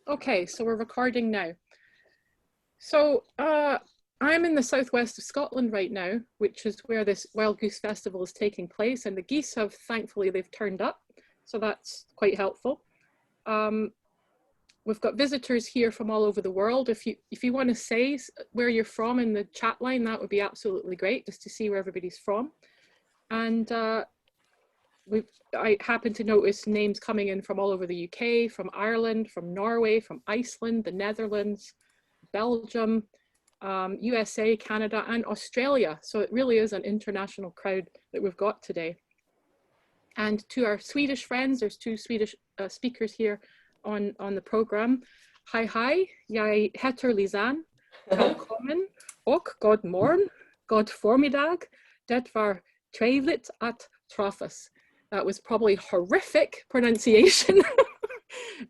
Okay, so we're recording now. So I'm in the southwest of Scotland right now, which is where this Wild Goose Festival is taking place, and the geese have, thankfully, they've turned up, so that's quite helpful. We've got visitors here from all over the world. If you want to say where you're from in the chat line, that would be absolutely great, just to see where everybody's from. And I happen to notice names coming in from all over the UK, from Ireland, from Norway, from Iceland, the Netherlands, Belgium, USA, Canada, and Australia. So it really is an international crowd that we've got today. And to our Swedish friends, there's two Swedish speakers here on the program. Hej, jag heter Lisanne. Välkommen och god morgon, god förmiddag. Det var trevligt att träffas. That was probably horrific pronunciation,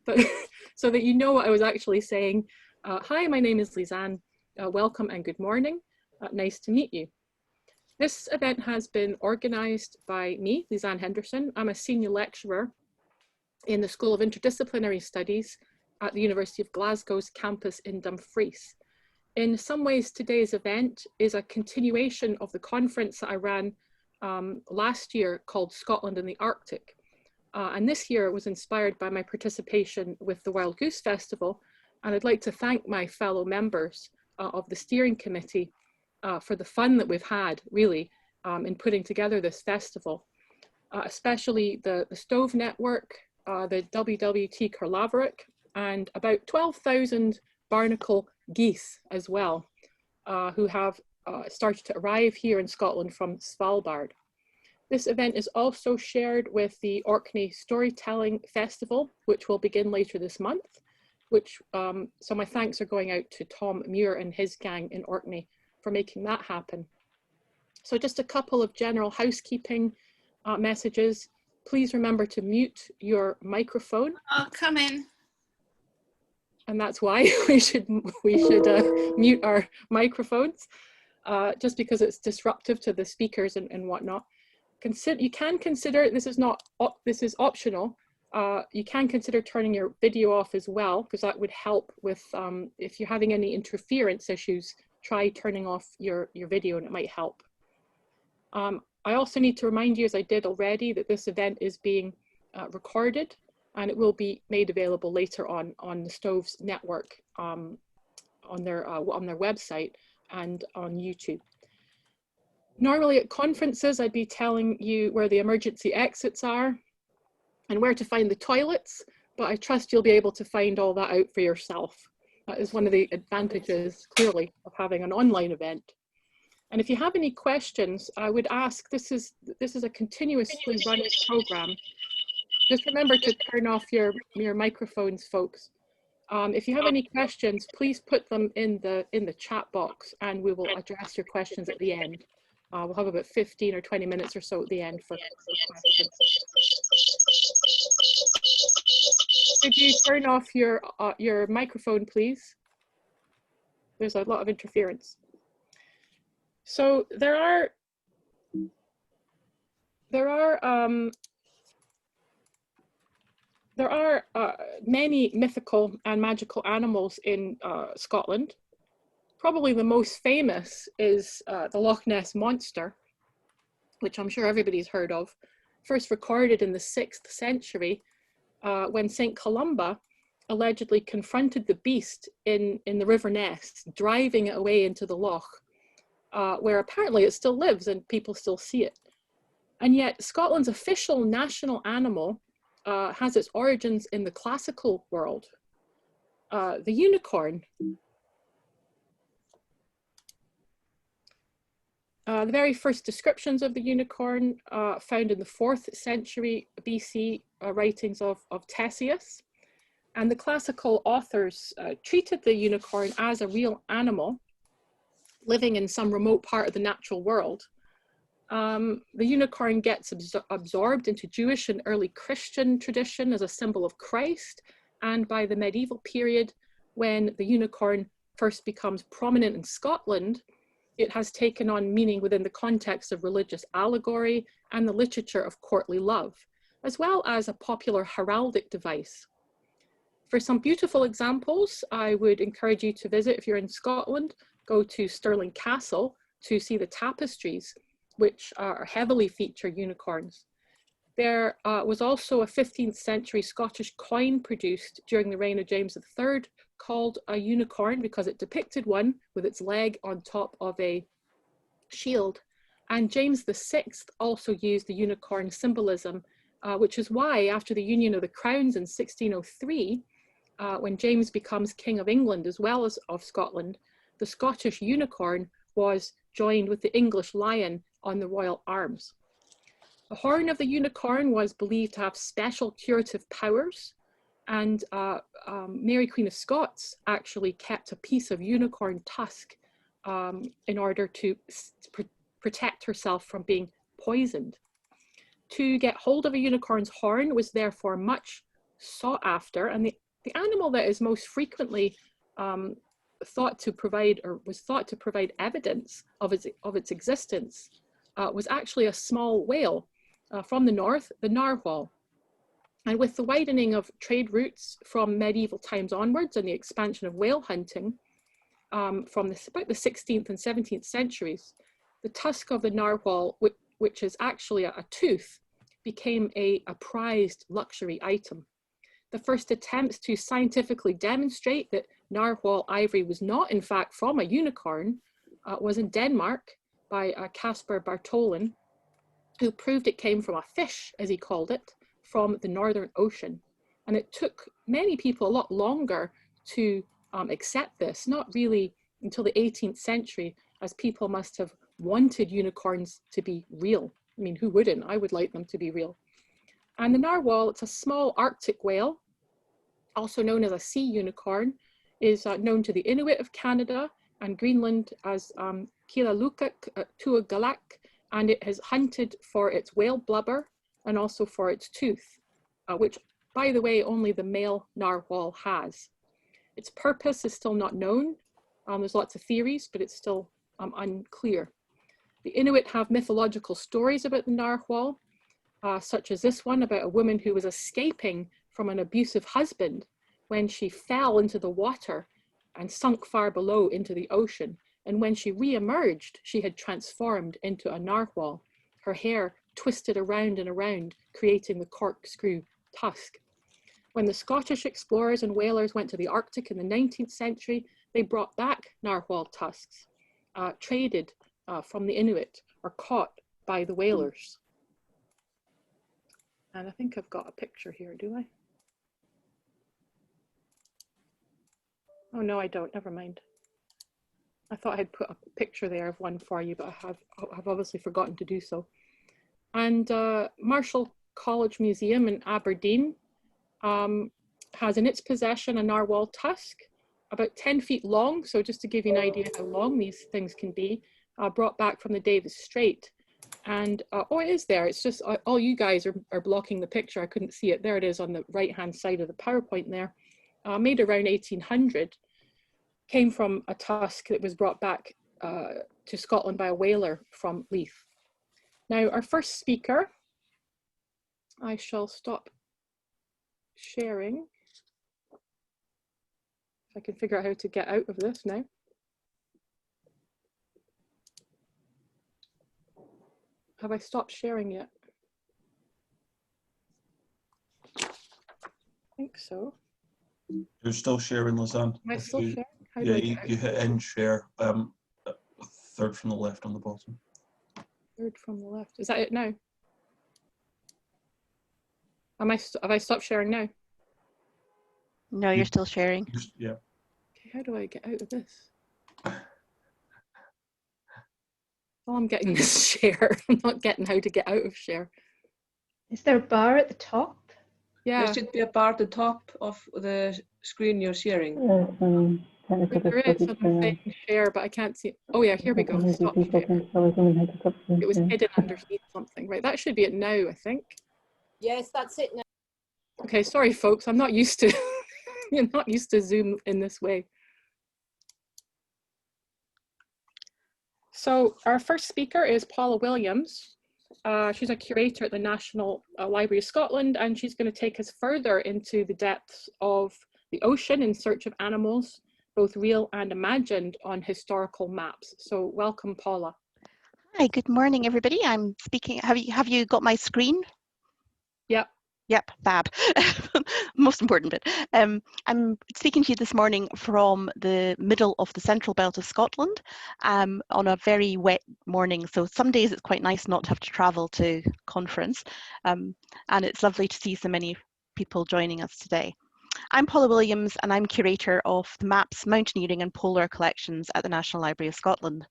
but so that you know what I was actually saying. Hi, my name is Lisanne. Welcome and good morning. Nice to meet you. This event has been organized by me, Lisanne Henderson. I'm a senior lecturer in the School of Interdisciplinary Studies at the University of Glasgow's campus in Dumfries. In some ways, today's event is a continuation of the conference that I ran last year called Scotland in the Arctic. And this year it was inspired by my participation with the Wild Goose Festival. And I'd like to thank my fellow members of the steering committee for the fun that we've had, really, in putting together this festival, especially the Stove Network, the WWT Kerlaveric, and about 12,000 Barnacle Geese as well, who have started to arrive here in Scotland from Svalbard. This event is also shared with the Orkney Storytelling Festival, which will begin later this month, which, so my thanks are going out to Tom Muir and his gang in Orkney for making that happen. So just a couple of general housekeeping messages. Please remember to mute your microphone. I'll come in. And that's why we should mute our microphones, just because it's disruptive to the speakers and whatnot. You can consider, this is optional, you can consider turning your video off as well, because that would help with, if you're having any interference issues, try turning off your video and it might help. I also need to remind you, as I did already, that this event is being recorded, and it will be made available later on the Stoves network on their website and on YouTube. Normally at conferences, I'd be telling you where the emergency exits are and where to find the toilets, but I trust you'll be able to find all that out for yourself. That is one of the advantages, clearly, of having an online event. And if you have any questions, I would ask, this is a continuously running program. Just remember to turn off your microphones, folks. If you have any questions, please put them in the chat box and we will address your questions at the end. We'll have about 15 or 20 minutes or so at the end for questions. Could you turn off your microphone, please? There's a lot of interference. So there are many mythical and magical animals in Scotland. Probably the most famous is the Loch Ness Monster, which I'm sure everybody's heard of, first recorded in the 6th century when St. Columba allegedly confronted the beast in the River Ness, driving it away into the loch, where apparently it still lives and people still see it. And yet Scotland's official national animal has its origins in the classical world. The unicorn. The very first descriptions of the unicorn found in the 4th century BC writings of Ctesias. And the classical authors treated the unicorn as a real animal living in some remote part of the natural world. The unicorn gets absorbed into Jewish and early Christian tradition as a symbol of Christ. And by the medieval period, when the unicorn first becomes prominent in Scotland, it has taken on meaning within the context of religious allegory and the literature of courtly love, as well as a popular heraldic device. For some beautiful examples, I would encourage you to visit, if you're in Scotland, go to Stirling Castle to see the tapestries, which heavily feature unicorns. There was also a 15th century Scottish coin produced during the reign of James III called a unicorn because it depicted one with its leg on top of a shield. And James VI also used the unicorn symbolism, which is why after the union of the crowns in 1603, when James becomes King of England as well as of Scotland, the Scottish unicorn was joined with the English lion on the royal arms. The horn of the unicorn was believed to have special curative powers, and Mary Queen of Scots actually kept a piece of unicorn tusk in order to protect herself from being poisoned. To get hold of a unicorn's horn was therefore much sought after, and the animal that is most frequently thought to provide, or was thought to provide evidence of its existence was actually a small whale from the north, the narwhal. And with the widening of trade routes from medieval times onwards and the expansion of whale hunting from about the 16th and 17th centuries, the tusk of the narwhal, which is actually a tooth, became a prized luxury item. The first attempts to scientifically demonstrate that narwhal ivory was not in fact from a unicorn was in Denmark by Caspar Bartholin, who proved it came from a fish, as he called it, from the Northern Ocean. And it took many people a lot longer to accept this, not really until the 18th century, as people must have wanted unicorns to be real. I mean, who wouldn't? I would like them to be real. And the narwhal, it's a small Arctic whale, also known as a sea unicorn, is known to the Inuit of Canada and Greenland as Kilalukak tuagalak, and it has hunted for its whale blubber and also for its tooth, which, by the way, only the male narwhal has. Its purpose is still not known. There's lots of theories, but it's still unclear. The Inuit have mythological stories about the narwhal, such as this one about a woman who was escaping from an abusive husband when she fell into the water and sunk far below into the ocean. And when she re-emerged, she had transformed into a narwhal. Her hair twisted around and around, creating the corkscrew tusk. When the Scottish explorers and whalers went to the Arctic in the 19th century, they brought back narwhal tusks, traded from the Inuit or caught by the whalers. And I think I've got a picture here, do I? Oh no, I don't, never mind. I thought I'd put a picture there of one for you, but I have obviously forgotten to do so. And Marshall College Museum in Aberdeen has in its possession a narwhal tusk, about 10 feet long. So just to give you an idea how long these things can be, brought back from the Davis Strait. And, oh, it is there. It's just, all you guys are blocking the picture. I couldn't see it. There it is on the right-hand side of the PowerPoint there. Made around 1800, came from a tusk that was brought back to Scotland by a whaler from Leith. Now, our first speaker, I shall stop sharing. If I can figure out how to get out of this now. Have I stopped sharing yet? I think so. You're still sharing, Lisanne. Am I still sharing? How Yeah, you hit end share, third from the left on the bottom. Third from the left. Is that it now? Have I stopped sharing now? No, you're still sharing. Yeah. Okay, how do I get out of this? Well, I'm getting this share. I'm not getting how to get out of share. Is there a bar at the top? Yeah. There should be a bar at the top of the screen you're sharing. There is something share, but I can't see it. Oh yeah, here we go. Stop share. It was hidden underneath something. Right, that should be it now, I think. Yes, that's it now. Okay, sorry folks, I'm not used to you're not used to Zoom in this way. So our first speaker is Paula Williams. She's a curator at the National Library of Scotland, and she's going to take us further into the depths of the ocean in search of animals, both real and imagined, on historical maps. So welcome, Paula. Hi, good morning, everybody. I'm speaking. Have you got my screen? Yep. Yep, fab. Most important bit. I'm speaking to you this morning from the middle of the central belt of Scotland on a very wet morning. So some days it's quite nice not to have to travel to conference. And it's lovely to see so many people joining us today. I'm Paula Williams and I'm curator of the Maps, Mountaineering and Polar collections at the National Library of Scotland.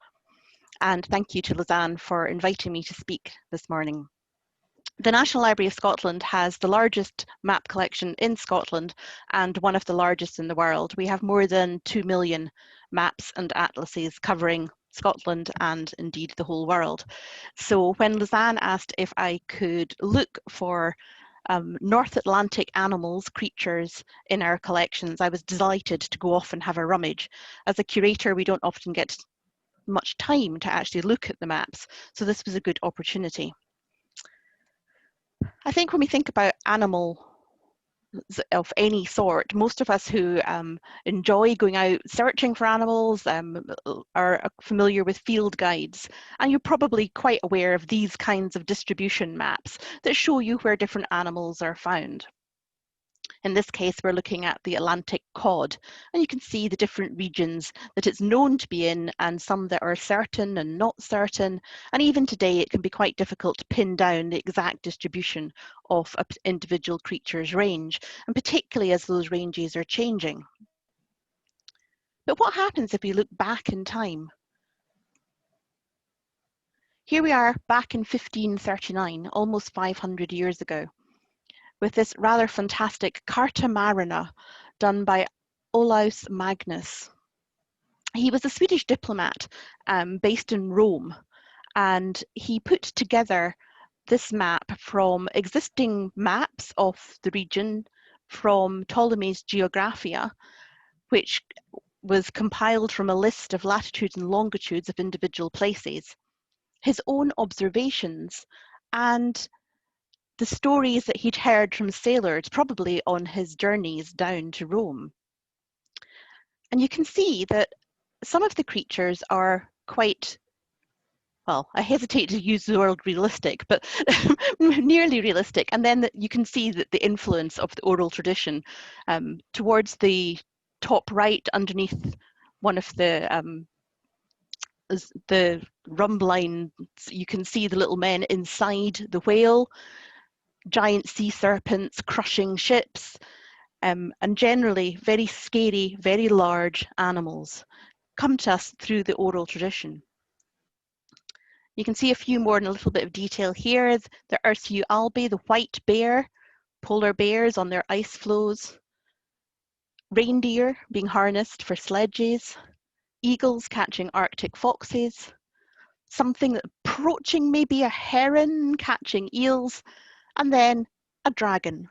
And thank you to Lausanne for inviting me to speak this morning. The National Library of Scotland has the largest map collection in Scotland and one of the largest in the world. We have more than 2 million maps and atlases covering Scotland and indeed the whole world. So when Lausanne asked if I could look for North Atlantic animals, creatures in our collections, I was delighted to go off and have a rummage. As a curator, we don't often get much time to actually look at the maps, so this was a good opportunity. I think when we think about animals of any sort, most of us who enjoy going out searching for animals are familiar with field guides, and you're probably quite aware of these kinds of distribution maps that show you where different animals are found. In this case, we're looking at the Atlantic cod, and you can see the different regions that it's known to be in and some that are certain and not certain. And even today, it can be quite difficult to pin down the exact distribution of an individual creature's range, and particularly as those ranges are changing. But what happens if we look back in time? Here we are back in 1539, almost 500 years ago, with this rather fantastic Carta Marina done by Olaus Magnus. He was a Swedish diplomat based in Rome, and he put together this map from existing maps of the region from Ptolemy's Geographia, which was compiled from a list of latitudes and longitudes of individual places, his own observations, and the stories that he'd heard from sailors, probably on his journeys down to Rome. And you can see that some of the creatures are quite, well, I hesitate to use the word realistic, but nearly realistic. And then you can see that the influence of the oral tradition towards the top right, underneath one of the rum lines, you can see the little men inside the whale, giant sea serpents crushing ships, and generally very scary, very large animals come to us through the oral tradition. You can see a few more in a little bit of detail here. The Ursu albi, the white bear, polar bears on their ice floes, reindeer being harnessed for sledges, eagles catching Arctic foxes, something approaching maybe a heron catching eels, and then a dragon.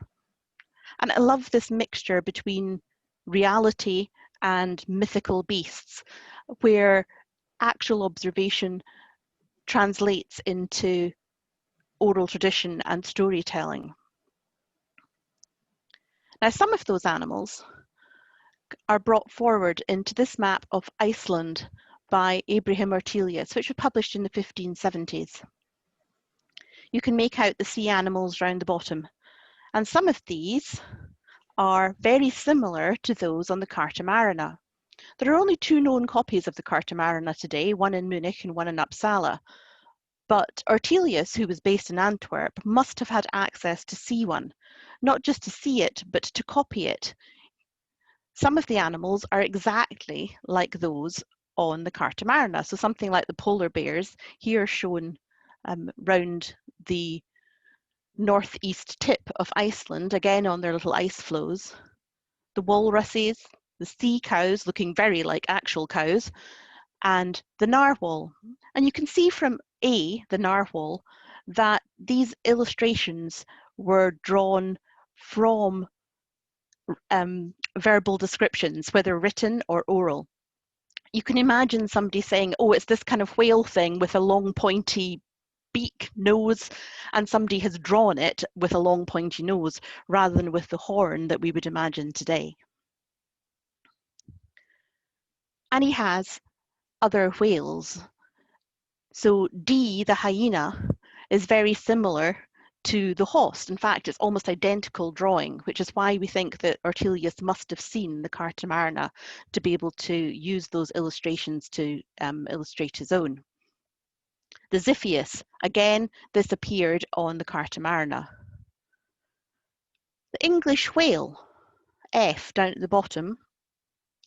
And I love this mixture between reality and mythical beasts, where actual observation translates into oral tradition and storytelling. Now, some of those animals are brought forward into this map of Iceland by Abraham Ortelius, which was published in the 1570s. You can make out the sea animals round the bottom, and some of these are very similar to those on the Carta Marina. There are only 2 known copies of the Carta Marina today, one in Munich and one in Uppsala. But Ortelius, who was based in Antwerp, must have had access to see one, not just to see it, but to copy it. Some of the animals are exactly like those on the Carta Marina. So something like the polar bears, here shown round the northeast tip of Iceland, again on their little ice floes. The walruses, the sea cows looking very like actual cows, and the narwhal. And you can see from the narwhal, that these illustrations were drawn from verbal descriptions, whether written or oral. You can imagine somebody saying, oh, it's this kind of whale thing with a long pointy beak nose, and somebody has drawn it with a long pointy nose rather than with the horn that we would imagine today. And he has other whales. So D, the hyena, is very similar to the host. In fact, it's almost identical drawing, which is why we think that Ortelius must have seen the Carta Marina to be able to use those illustrations to illustrate his own. The Xiphias, again, this appeared on the Carta Marina. The English whale, F, down at the bottom,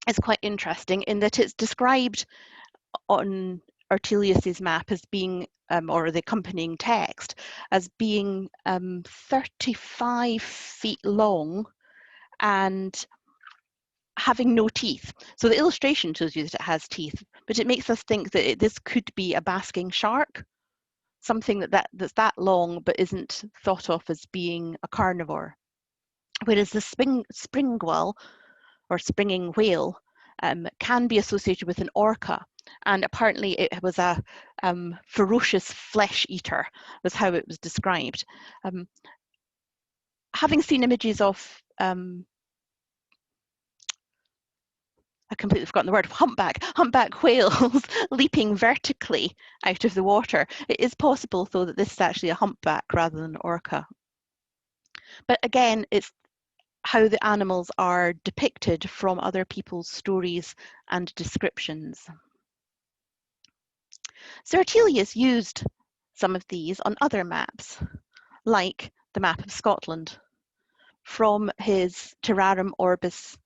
is quite interesting in that it's described on Ortelius's map as being, or the accompanying text, as being 35 feet long and having no teeth. So the illustration shows you that it has teeth, but it makes us think that this could be a basking shark, something that's that long but isn't thought of as being a carnivore. Whereas the springwell, or springing whale, can be associated with an orca, and apparently it was a ferocious flesh eater, was how it was described. Having seen images of I completely forgotten the word, humpback whales leaping vertically out of the water. It is possible, though, that this is actually a humpback rather than an orca. But again, it's how the animals are depicted from other people's stories and descriptions. So Ortelius used some of these on other maps, like the map of Scotland, from his Terrarum Orbis,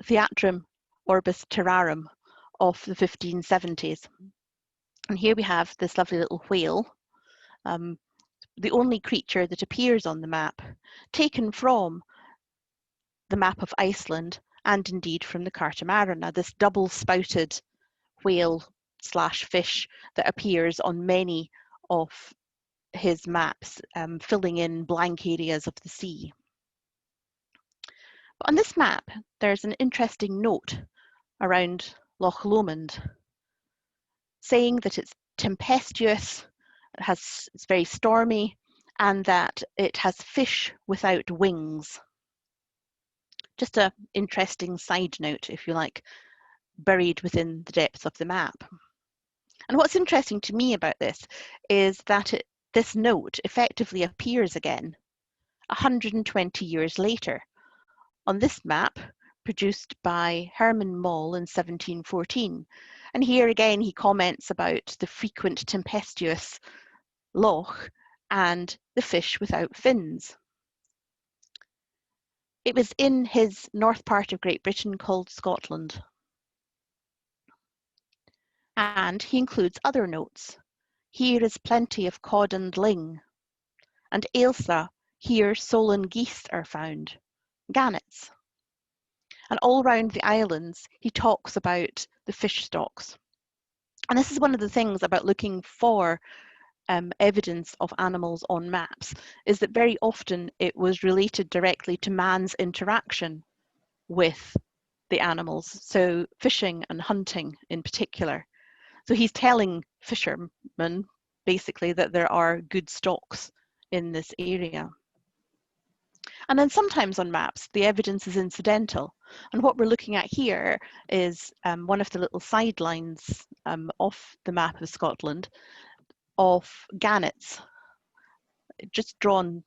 Theatrum Orbis Terrarum of the 1570s. And here we have this lovely little whale, the only creature that appears on the map, taken from the map of Iceland and indeed from the Carta Marina, this double-spouted whale slash fish that appears on many of his maps, filling in blank areas of the sea. But on this map, there's an interesting note around Loch Lomond, saying that it's tempestuous, it's very stormy, and that it has fish without wings. Just an interesting side note, if you like, buried within the depths of the map. And what's interesting to me about this is that this note effectively appears again 120 years later on this map produced by Herman Moll in 1714. And here again he comments about the frequent tempestuous loch and the fish without fins. It was in his north part of Great Britain called Scotland. And he includes other notes. Here is plenty of cod and ling. And Ailsa, here sole and geese are found, gannets. And all round the islands, he talks about the fish stocks. And this is one of the things about looking for evidence of animals on maps, is that very often it was related directly to man's interaction with the animals, so fishing and hunting in particular. So he's telling fishermen basically that there are good stocks in this area. And then sometimes on maps, the evidence is incidental. And what we're looking at here is one of the little sidelines off the map of Scotland of gannets, just drawn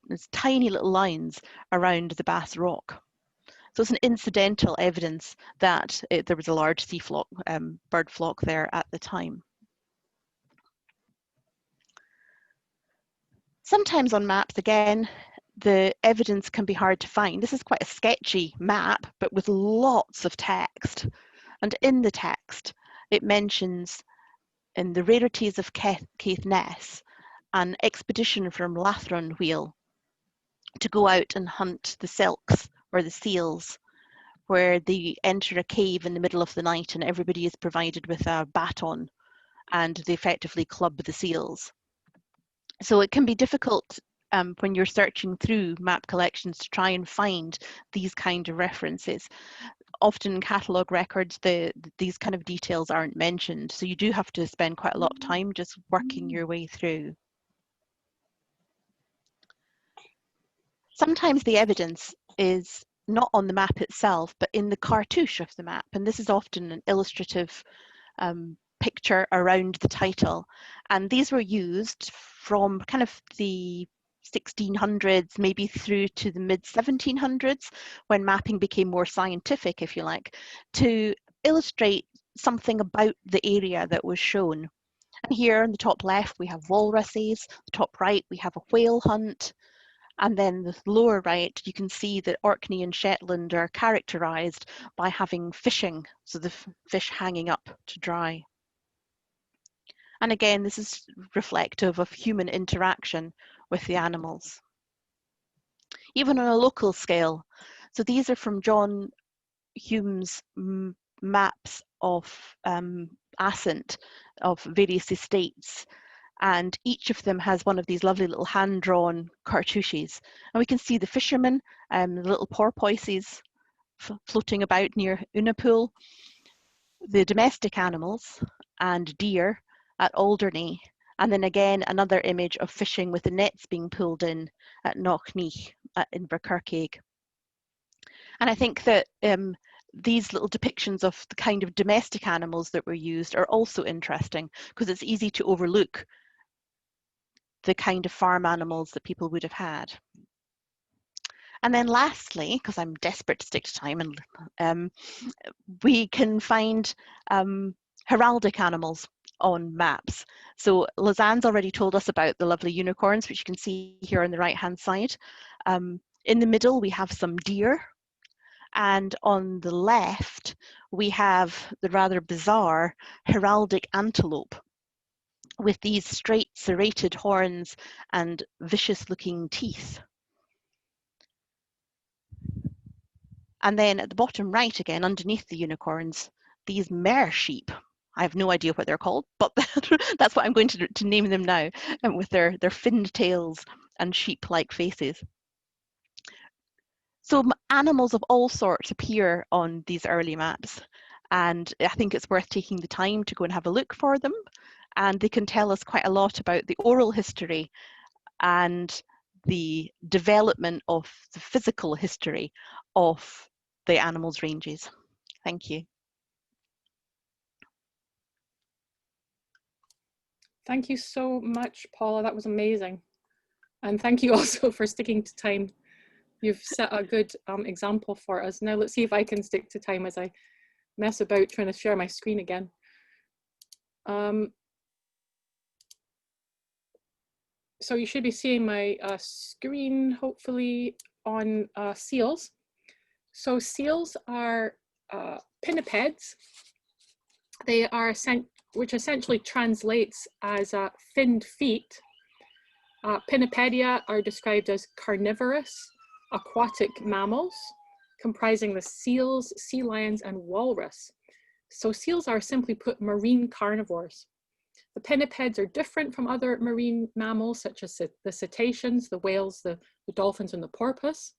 as tiny little lines around the Bass Rock. So it's an incidental evidence that there was a large sea flock, bird flock there at the time. Sometimes on maps, again, the evidence can be hard to find. This is quite a sketchy map, but with lots of text. And in the text, it mentions in the rarities of Caithness, an expedition from Lathron Wheel to go out and hunt the silks or the seals, where they enter a cave in the middle of the night and everybody is provided with a baton and they effectively club the seals. So it can be difficult when you're searching through map collections to try and find these kind of references. Often in catalogue records, these kind of details aren't mentioned, so you do have to spend quite a lot of time just working your way through. Sometimes the evidence is not on the map itself, but in the cartouche of the map. And this is often an illustrative picture around the title. And these were used from kind of the 1600s, maybe through to the mid 1700s, when mapping became more scientific, if you like, to illustrate something about the area that was shown. And here on the top left, we have walruses, the top right, we have a whale hunt, and then the lower right, you can see that Orkney and Shetland are characterised by having fishing, so the fish hanging up to dry. And again, this is reflective of human interaction with the animals. Even on a local scale, so these are from John Hume's maps of ascent of various estates, and each of them has one of these lovely little hand-drawn cartouches. And we can see the fishermen, the little porpoises floating about near Unapool, the domestic animals and deer at Alderney, and then again another image of fishing with the nets being pulled in at Knockney in Invercargill. And I think that these little depictions of the kind of domestic animals that were used are also interesting, because it's easy to overlook the kind of farm animals that people would have had. And then lastly, because I'm desperate to stick to time, and we can find heraldic animals on maps. So Lausanne's already told us about the lovely unicorns, which you can see here on the right hand side. In the middle we have some deer, and on the left we have the rather bizarre heraldic antelope with these straight serrated horns and vicious looking teeth. And then at the bottom right again, underneath the unicorns, these mare sheep. I have no idea what they're called, but that's what I'm going to name them now, with their finned tails and sheep-like faces. So animals of all sorts appear on these early maps, and I think it's worth taking the time to go and have a look for them, and they can tell us quite a lot about the oral history and the development of the physical history of the animals' ranges. Thank you. Thank you so much, Paula. That was amazing. And thank you also for sticking to time. You've set a good example for us. Now let's see if I can stick to time as I mess about trying to share my screen again. So you should be seeing my screen, hopefully, on seals. So seals are pinnipeds. They are which essentially translates as finned feet. Pinnipedia are described as carnivorous aquatic mammals comprising the seals, sea lions, and walrus. So seals are, simply put, marine carnivores. The pinnipeds are different from other marine mammals such as the cetaceans, the whales, the dolphins, and the porpoise,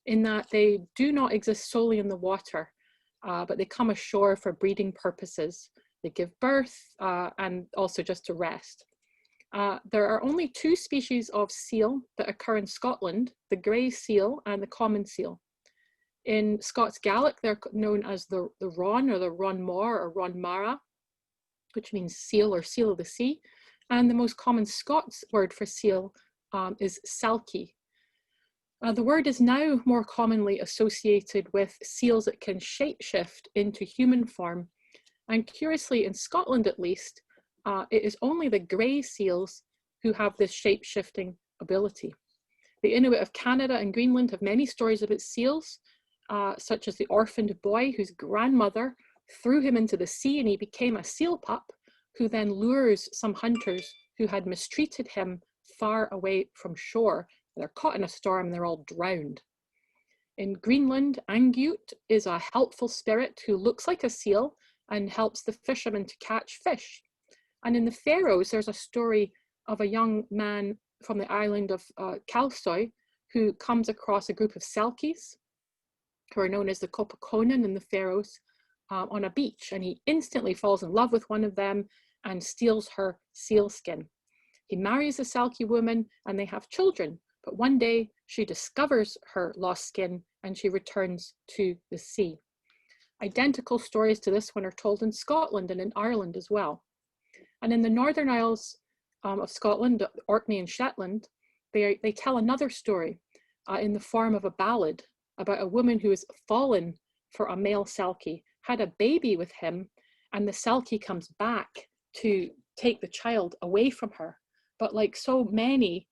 in that they do not exist solely in the water, but they come ashore for breeding purposes. They give birth and also just to rest. There are only two species of seal that occur in Scotland, the grey seal and the common seal. In Scots Gaelic, they're known as the Ron or the Ron Mor or Ron Mara, which means seal or seal of the sea. And the most common Scots word for seal is selkie. The word is now more commonly associated with seals that can shapeshift into human form. And curiously, in Scotland at least, it is only the grey seals who have this shape-shifting ability. The Inuit of Canada and Greenland have many stories about seals, such as the orphaned boy whose grandmother threw him into the sea and he became a seal pup, who then lures some hunters who had mistreated him far away from shore. They're caught in a storm and they're all drowned. In Greenland, Angut is a helpful spirit who looks like a seal and helps the fishermen to catch fish. And in the Faroes, there's a story of a young man from the island of Kalsoy who comes across a group of selkies, who are known as the Kopakonen in the Faroes, on a beach. And he instantly falls in love with one of them and steals her seal skin. He marries a selkie woman and they have children. But one day she discovers her lost skin and she returns to the sea. Identical stories to this one are told in Scotland and in Ireland as well. And in the Northern Isles of Scotland, Orkney and Shetland, they tell another story in the form of a ballad about a woman who has fallen for a male selkie, had a baby with him, and the selkie comes back to take the child away from her. But like so many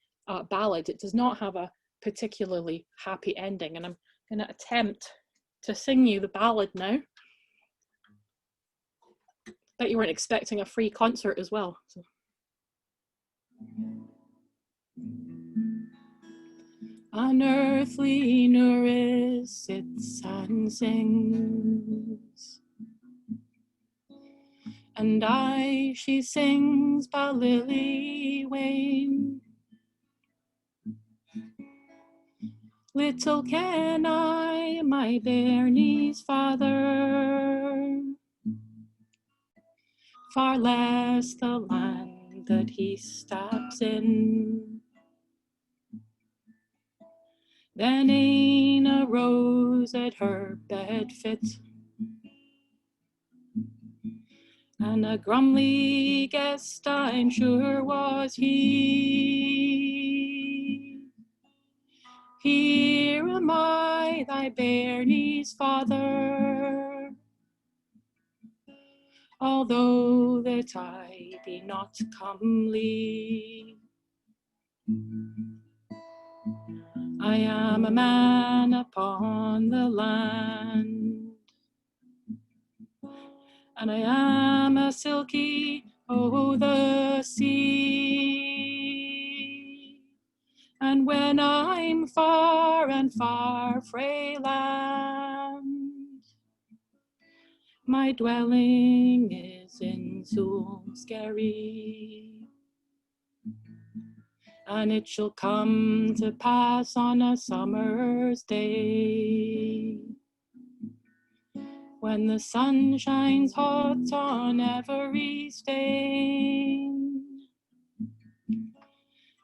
ballads, it does not have a particularly happy ending. And I'm going to attempt to sing you the ballad now. Bet you weren't expecting a free concert as well. So. Unearthly Nuris sits and sings, and she sings by Lily Wain. Little can I, my bairnie's father, far less the land that he steps in. Then ane arose at her bed fit, and a grumly guest I'm sure was he. Here am I, thy bairnie's father, although that I be not comely. I am a man upon the land, and I am a silky o' the sea. And when I'm far and far frae land, my dwelling is in Salisbury. And it shall come to pass on a summer's day, when the sun shines hot on every stain,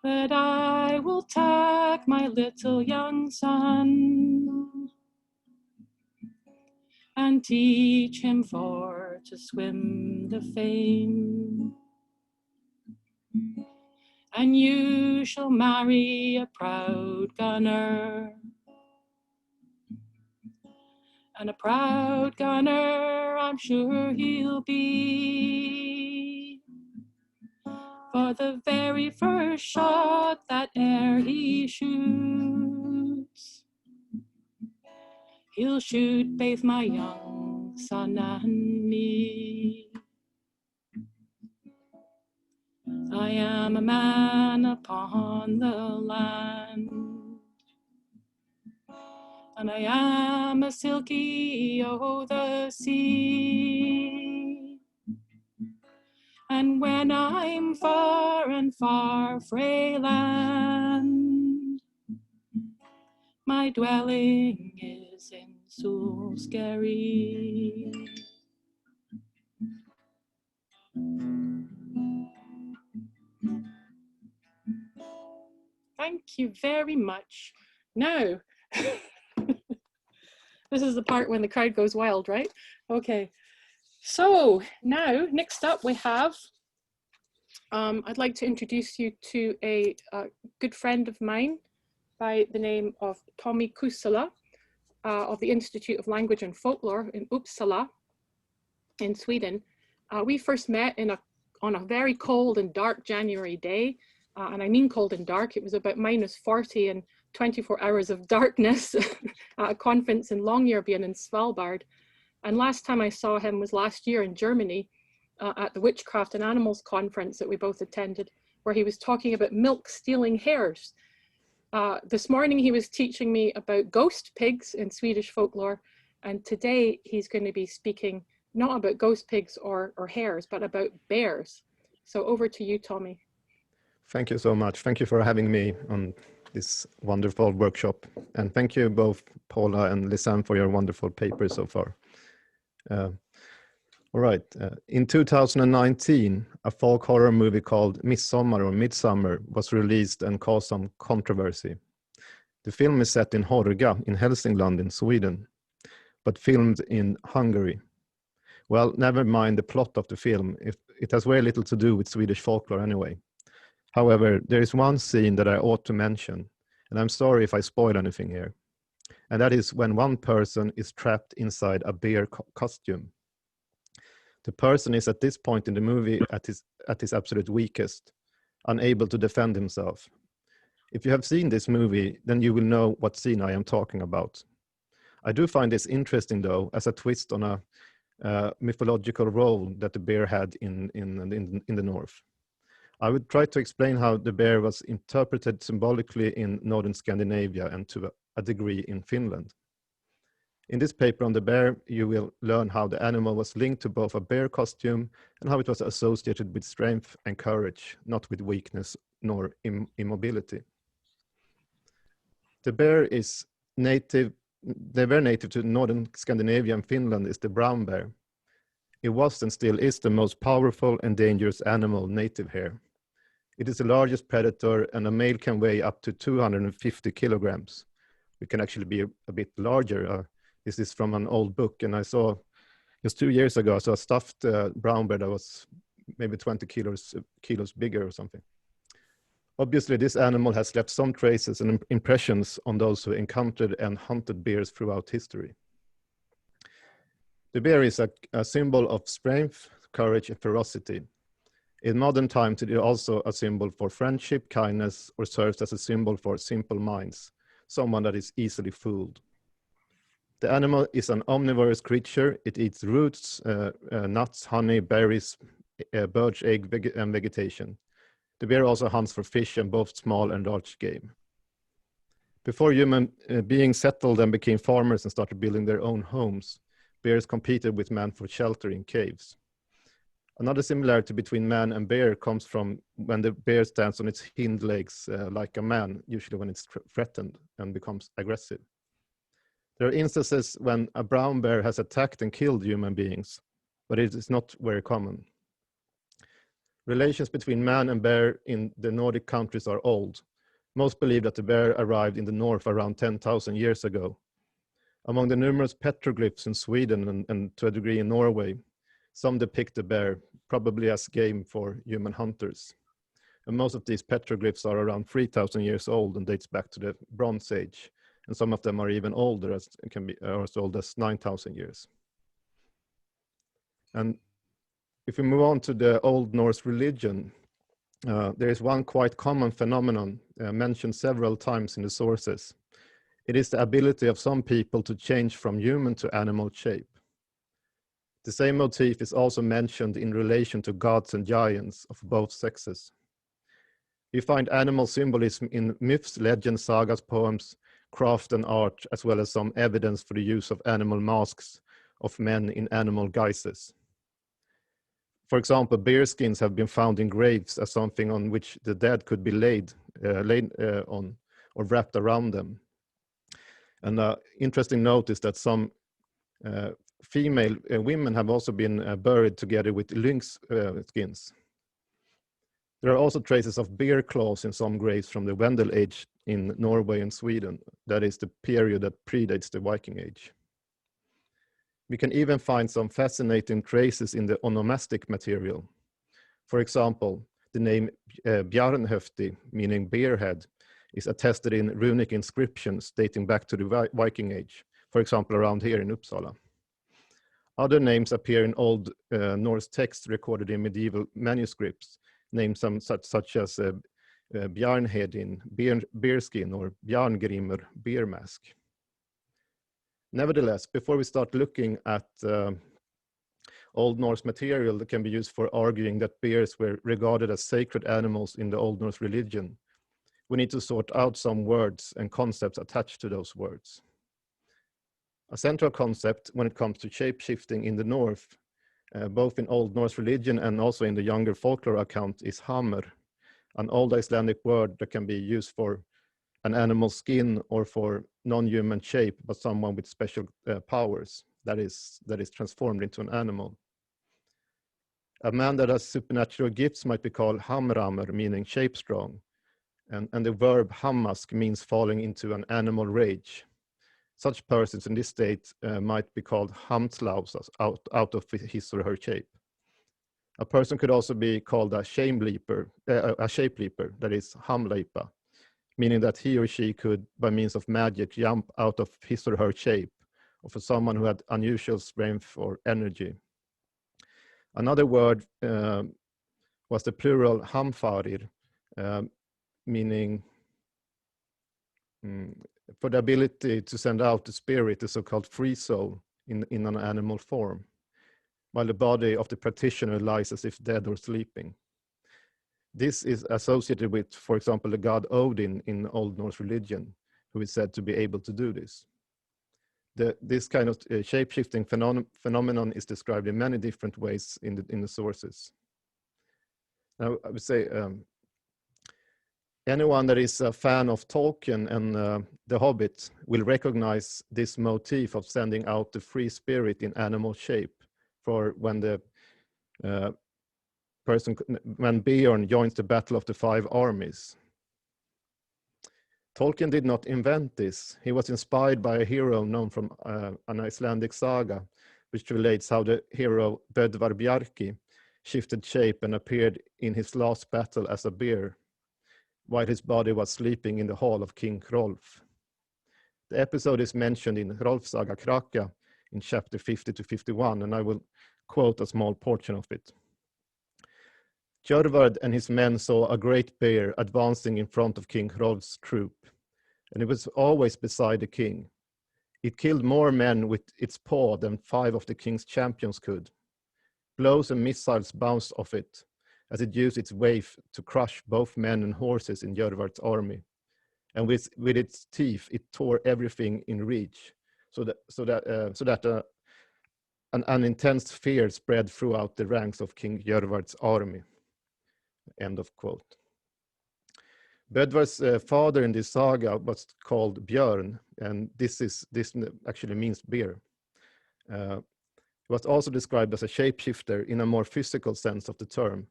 that I will take my little young son and teach him for to swim the Fame. And you shall marry a proud gunner, and a proud gunner I'm sure he'll be, for the very first shot that e'er he shoots, he'll shoot both my young son and me. I am a man upon the land, and I am a silky o' the sea. And when I'm far and far frae land, my dwelling is in Salisbury. Thank you very much. Now, this is the part when the crowd goes wild, right? Okay, so now next up we have, I'd like to introduce you to a good friend of mine by the name of Tommy Kusala of the Institute of Language and Folklore in Uppsala in Sweden. We first met on a very cold and dark January day. And I mean cold and dark. It was about -40 and 24 hours of darkness at a conference in Longyearbyen in Svalbard. And last time I saw him was last year in Germany at the Witchcraft and Animals conference that we both attended, where he was talking about milk stealing hares. This morning he was teaching me about ghost pigs in Swedish folklore, and today he's going to be speaking not about ghost pigs or hares, but about bears. So over to you, Tommy. Thank you so much. Thank you for having me on this wonderful workshop. And thank you both, Paula and Lisanne, for your wonderful papers so far. All right. In 2019, a folk horror movie called Midsummer was released and caused some controversy. The film is set in Hårga in Hälsingland in Sweden, but filmed in Hungary. Well, never mind the plot of the film. It has very little to do with Swedish folklore anyway. However, there is one scene that I ought to mention, and I'm sorry if I spoil anything here. And that is when one person is trapped inside a bear costume. The person is at this point in the movie at his absolute weakest, unable to defend himself. If you have seen this movie, then you will know what scene I am talking about. I do find this interesting though, as a twist on a mythological role that the bear had in the North. I would try to explain how the bear was interpreted symbolically in northern Scandinavia and to a degree in Finland. In this paper on the bear, you will learn how the animal was linked to both a bear costume and how it was associated with strength and courage, not with weakness nor immobility. The bear is native to northern Scandinavia and Finland is the brown bear. It was and still is the most powerful and dangerous animal native here. It is the largest predator, and a male can weigh up to 250 kilograms. It can actually be a bit larger. This is from an old book, and I saw just 2 years ago, I saw a stuffed brown bear that was maybe 20 kilos bigger or something. Obviously, this animal has left some traces and impressions on those who encountered and hunted bears throughout history. The bear is a symbol of strength, courage, and ferocity. In modern times, it is also a symbol for friendship, kindness, or serves as a symbol for simple minds, someone that is easily fooled. The animal is an omnivorous creature. It eats roots, nuts, honey, berries, birds, egg, and vegetation. The bear also hunts for fish and both small and large game. Before human beings settled and became farmers and started building their own homes, bears competed with man for shelter in caves. Another similarity between man and bear comes from when the bear stands on its hind legs like a man, usually when it's threatened and becomes aggressive. There are instances when a brown bear has attacked and killed human beings, but it is not very common. Relations between man and bear in the Nordic countries are old. Most believe that the bear arrived in the north around 10,000 years ago. Among the numerous petroglyphs in Sweden and to a degree in Norway, some depict the bear, probably as game for human hunters. And most of these petroglyphs are around 3,000 years old and dates back to the Bronze Age. And some of them are even older, as can be as old as 9,000 years. And if we move on to the Old Norse religion, there is one quite common phenomenon mentioned several times in the sources. It is the ability of some people to change from human to animal shape. The same motif is also mentioned in relation to gods and giants of both sexes. You find animal symbolism in myths, legends, sagas, poems, craft and art, as well as some evidence for the use of animal masks of men in animal guises. For example, bear skins have been found in graves as something on which the dead could be laid on or wrapped around them. And interesting note is that some female women have also been buried together with lynx skins. There are also traces of bear claws in some graves from the Wendel Age in Norway and Sweden. That is the period that predates the Viking Age. We can even find some fascinating traces in the onomastic material. For example, the name Bjarnhöfti, meaning bear head, is attested in runic inscriptions dating back to the Viking Age, for example, around here in Uppsala. Other names appear in Old Norse texts recorded in medieval manuscripts, names such as Bjarnhedin, bearskin, or Bjarngrimr, bear mask. Nevertheless, before we start looking at Old Norse material that can be used for arguing that bears were regarded as sacred animals in the Old Norse religion, we need to sort out some words and concepts attached to those words. A central concept when it comes to shape-shifting in the North, both in Old Norse religion and also in the younger folklore account, is hamr, an Old Icelandic word that can be used for an animal skin or for non-human shape, but someone with special powers that is transformed into an animal. A man that has supernatural gifts might be called hamrammer, meaning shape strong. And the verb hammask means falling into an animal rage. Such persons in this state might be called hamslaus, out of his or her shape. A person could also be called a shape leaper, that is hamleipa, meaning that he or she could, by means of magic, jump out of his or her shape, or for someone who had unusual strength or energy. Another word was the plural hamfarir, meaning for the ability to send out the spirit, the so-called free soul, in an animal form, while the body of the practitioner lies as if dead or sleeping. This is associated with, for example, the god Odin in Old Norse religion, who is said to be able to do this. This kind of shape-shifting phenomenon is described in many different ways in the sources. Now, I would say anyone that is a fan of Tolkien and The Hobbit will recognize this motif of sending out the free spirit in animal shape for when the when Beorn joins the Battle of the Five Armies. Tolkien did not invent this. He was inspired by a hero known from an Icelandic saga, which relates how the hero Bödvar Bjarki shifted shape and appeared in his last battle as a bear, while his body was sleeping in the hall of King Hrolf. The episode is mentioned in Hrolf's saga Kraka in chapter 50 to 51, and I will quote a small portion of it. Hjörvard and his men saw a great bear advancing in front of King Hrolf's troop, and it was always beside the king. It killed more men with its paw than 5 of the king's champions could. Blows and missiles bounced off it, as it used its weight to crush both men and horses in Hjörvard's army. And with its teeth, it tore everything in reach, so that an intense fear spread throughout the ranks of King Hjörvard's army. End of quote. Bödvar's father in this saga was called Björn, and this actually means bear. He was also described as a shapeshifter in a more physical sense of the term.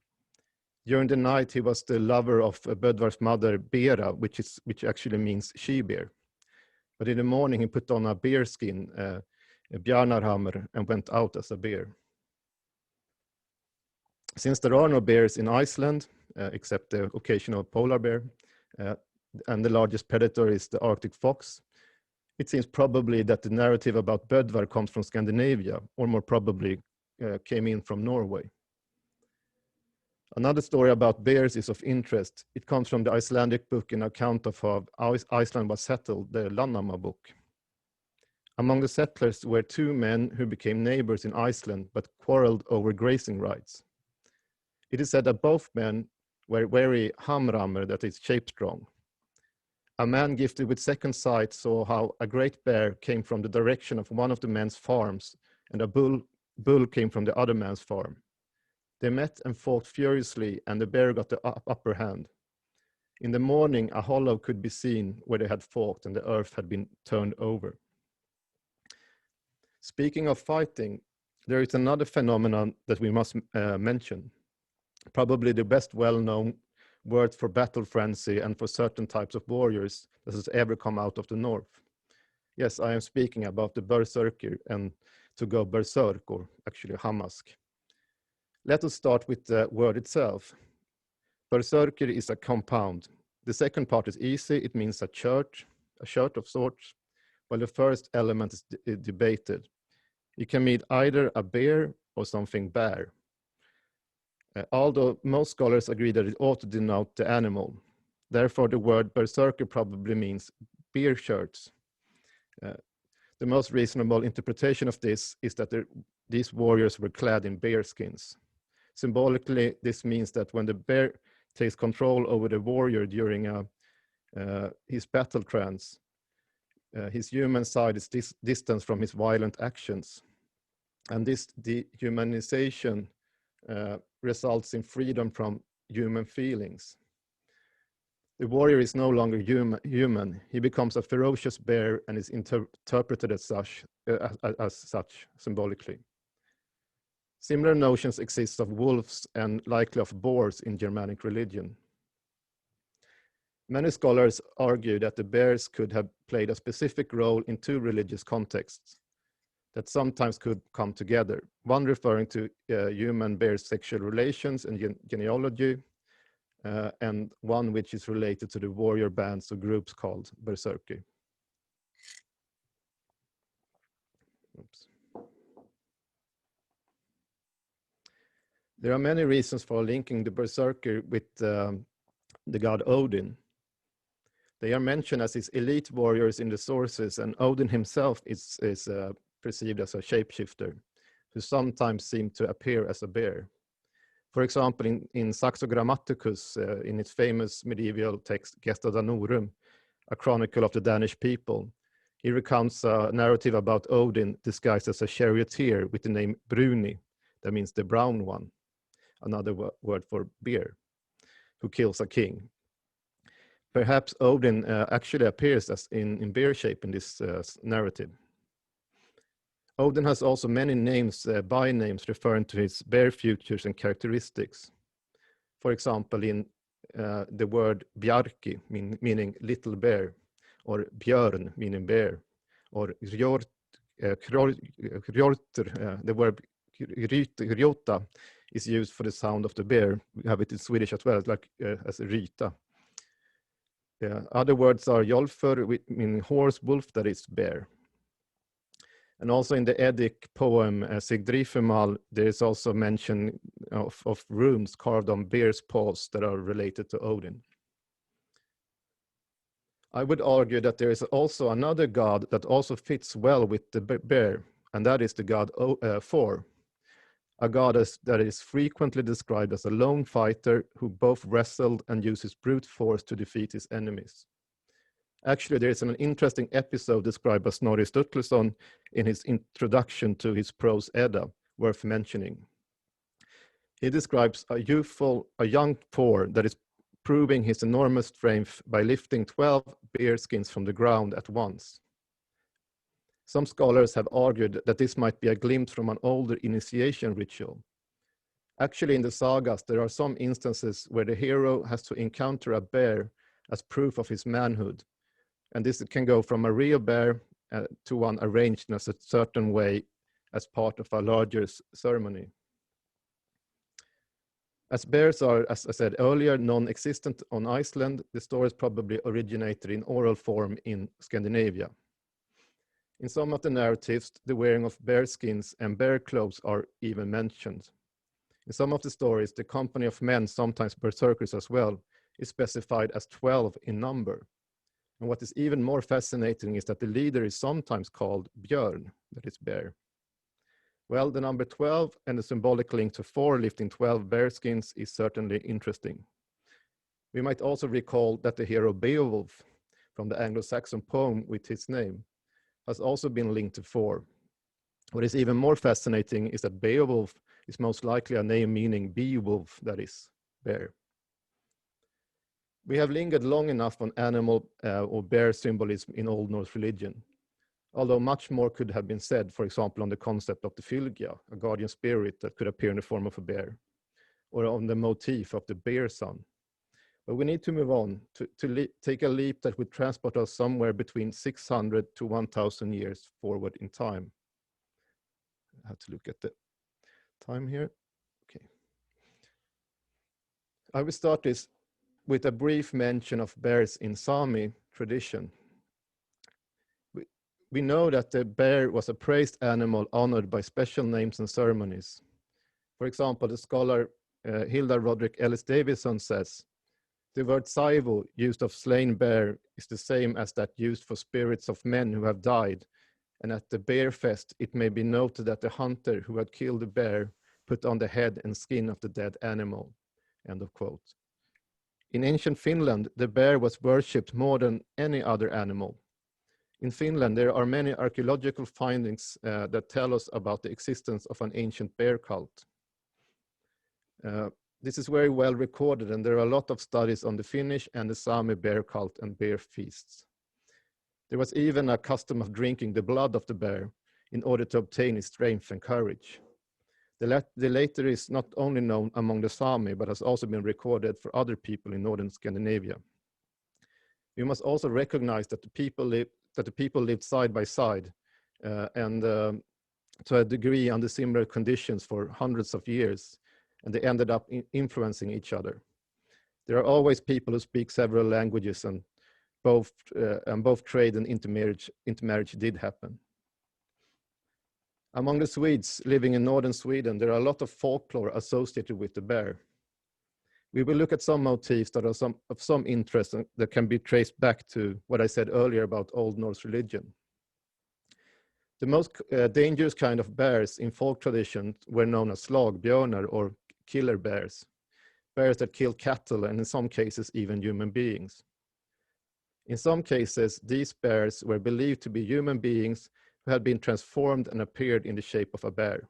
During the night, he was the lover of Bödvar's mother, Bera, which actually means she-bear. But in the morning, he put on a bear skin, a bjarnarhammer, and went out as a bear. Since there are no bears in Iceland, except the occasional polar bear, and the largest predator is the Arctic fox, it seems probably that the narrative about Bödvar comes from Scandinavia, or more probably came in from Norway. Another story about bears is of interest. It comes from the Icelandic book in account of how Iceland was settled, the Landnama book. Among the settlers were 2 men who became neighbors in Iceland but quarreled over grazing rights. It is said that both men were very hamrammer, that is shape strong. A man gifted with second sight saw how a great bear came from the direction of one of the men's farms, and a bull came from the other man's farm. They met and fought furiously, and the bear got the upper hand. In the morning, a hollow could be seen where they had fought, and the earth had been turned over. Speaking of fighting, there is another phenomenon that we must mention. Probably the best well-known word for battle frenzy and for certain types of warriors that has ever come out of the north. Yes, I am speaking about the berserker, and to go berserk, or actually hamask. Let us start with the word itself. Berserker is a compound. The second part is easy. It means a shirt of sorts, while the first element is debated. It can mean either a bear or something bare. Although most scholars agree that it ought to denote the animal. Therefore, the word berserker probably means bear shirts. The most reasonable interpretation of this is that these warriors were clad in bear skins. Symbolically, this means that when the bear takes control over the warrior during his battle trance, his human side is distanced from his violent actions. And this dehumanization results in freedom from human feelings. The warrior is no longer human. He becomes a ferocious bear and is interpreted as such symbolically. Similar notions exist of wolves and likely of boars in Germanic religion. Many scholars argue that the bears could have played a specific role in two religious contexts that sometimes could come together, one referring to human-bear sexual relations and genealogy, and one which is related to the warrior bands or groups called berserker. Oops. There are many reasons for linking the berserker with the god Odin. They are mentioned as his elite warriors in the sources, and Odin himself is perceived as a shapeshifter who sometimes seems to appear as a bear. For example, in Saxo Grammaticus, in its famous medieval text Gesta Danorum, a chronicle of the Danish people, he recounts a narrative about Odin disguised as a charioteer with the name Bruni, that means the brown one, another word for bear, who kills a king. Perhaps Odin actually appears as in bear shape in this narrative. Odin has also many names, by-names referring to his bear features and characteristics. For example, in the word bjarki, meaning little bear, or björn, meaning bear, or rjorter, the word ryota is used for the sound of the bear. We have it in Swedish as well, like as ryta. Other words are jolfur, meaning horse, wolf, that is bear. And also in the Eddic poem Sigdrifermal, there is also mention of runes carved on bear's paws that are related to Odin. I would argue that there is also another god that also fits well with the bear, and that is the god Thor, a goddess that is frequently described as a lone fighter who both wrestled and uses brute force to defeat his enemies. Actually, there is an interesting episode described by Snorri Sturluson in his introduction to his prose Edda, worth mentioning. He describes a young Thor that is proving his enormous strength by lifting 12 bear skins from the ground at once. Some scholars have argued that this might be a glimpse from an older initiation ritual. Actually, in the sagas, there are some instances where the hero has to encounter a bear as proof of his manhood. And this can go from a real bear to one arranged in a certain way as part of a larger ceremony. As bears are, as I said earlier, non-existent on Iceland, the stories probably originated in oral form in Scandinavia. In some of the narratives, the wearing of bear skins and bear clothes are even mentioned. In some of the stories, the company of men, sometimes berserkers as well, is specified as 12 in number. And what is even more fascinating is that the leader is sometimes called Björn, that is bear. Well, the number 12 and the symbolic link to Thor lifting 12 bear skins is certainly interesting. We might also recall that the hero Beowulf from the Anglo-Saxon poem with his name has also been linked to Thor. What is even more fascinating is that Beowulf is most likely a name meaning bee-wolf, that is bear. We have lingered long enough on animal or bear symbolism in Old Norse religion, although much more could have been said, for example, on the concept of the fylgja, a guardian spirit that could appear in the form of a bear, or on the motif of the bear sun. But we need to move on to take a leap that would transport us somewhere between 600 to 1,000 years forward in time. I have to look at the time here. Okay. I will start this with a brief mention of bears in Sami tradition. We know that the bear was a praised animal honored by special names and ceremonies. For example, the scholar Hilda Roderick Ellis Davison says, the word saivo, used of slain bear, is the same as that used for spirits of men who have died, and at the bear fest it may be noted that the hunter who had killed the bear put on the head and skin of the dead animal. End of quote. In ancient Finland, the bear was worshipped more than any other animal. In Finland, there are many archaeological findings that tell us about the existence of an ancient bear cult. This is very well recorded, and there are a lot of studies on the Finnish and the Sami bear cult and bear feasts. There was even a custom of drinking the blood of the bear in order to obtain its strength and courage. The later is not only known among the Sami, but has also been recorded for other people in northern Scandinavia. We must also recognize that the people lived side by side and to a degree under similar conditions for hundreds of years, and they ended up influencing each other. There are always people who speak several languages, and both trade and intermarriage did happen. Among the Swedes living in northern Sweden, there are a lot of folklore associated with the bear. We will look at some motifs that are of some interest and that can be traced back to what I said earlier about Old Norse religion. The most dangerous kind of bears in folk tradition were known as slagbjörnar, or killer bears, bears that kill cattle and in some cases even human beings. In some cases, these bears were believed to be human beings who had been transformed and appeared in the shape of a bear.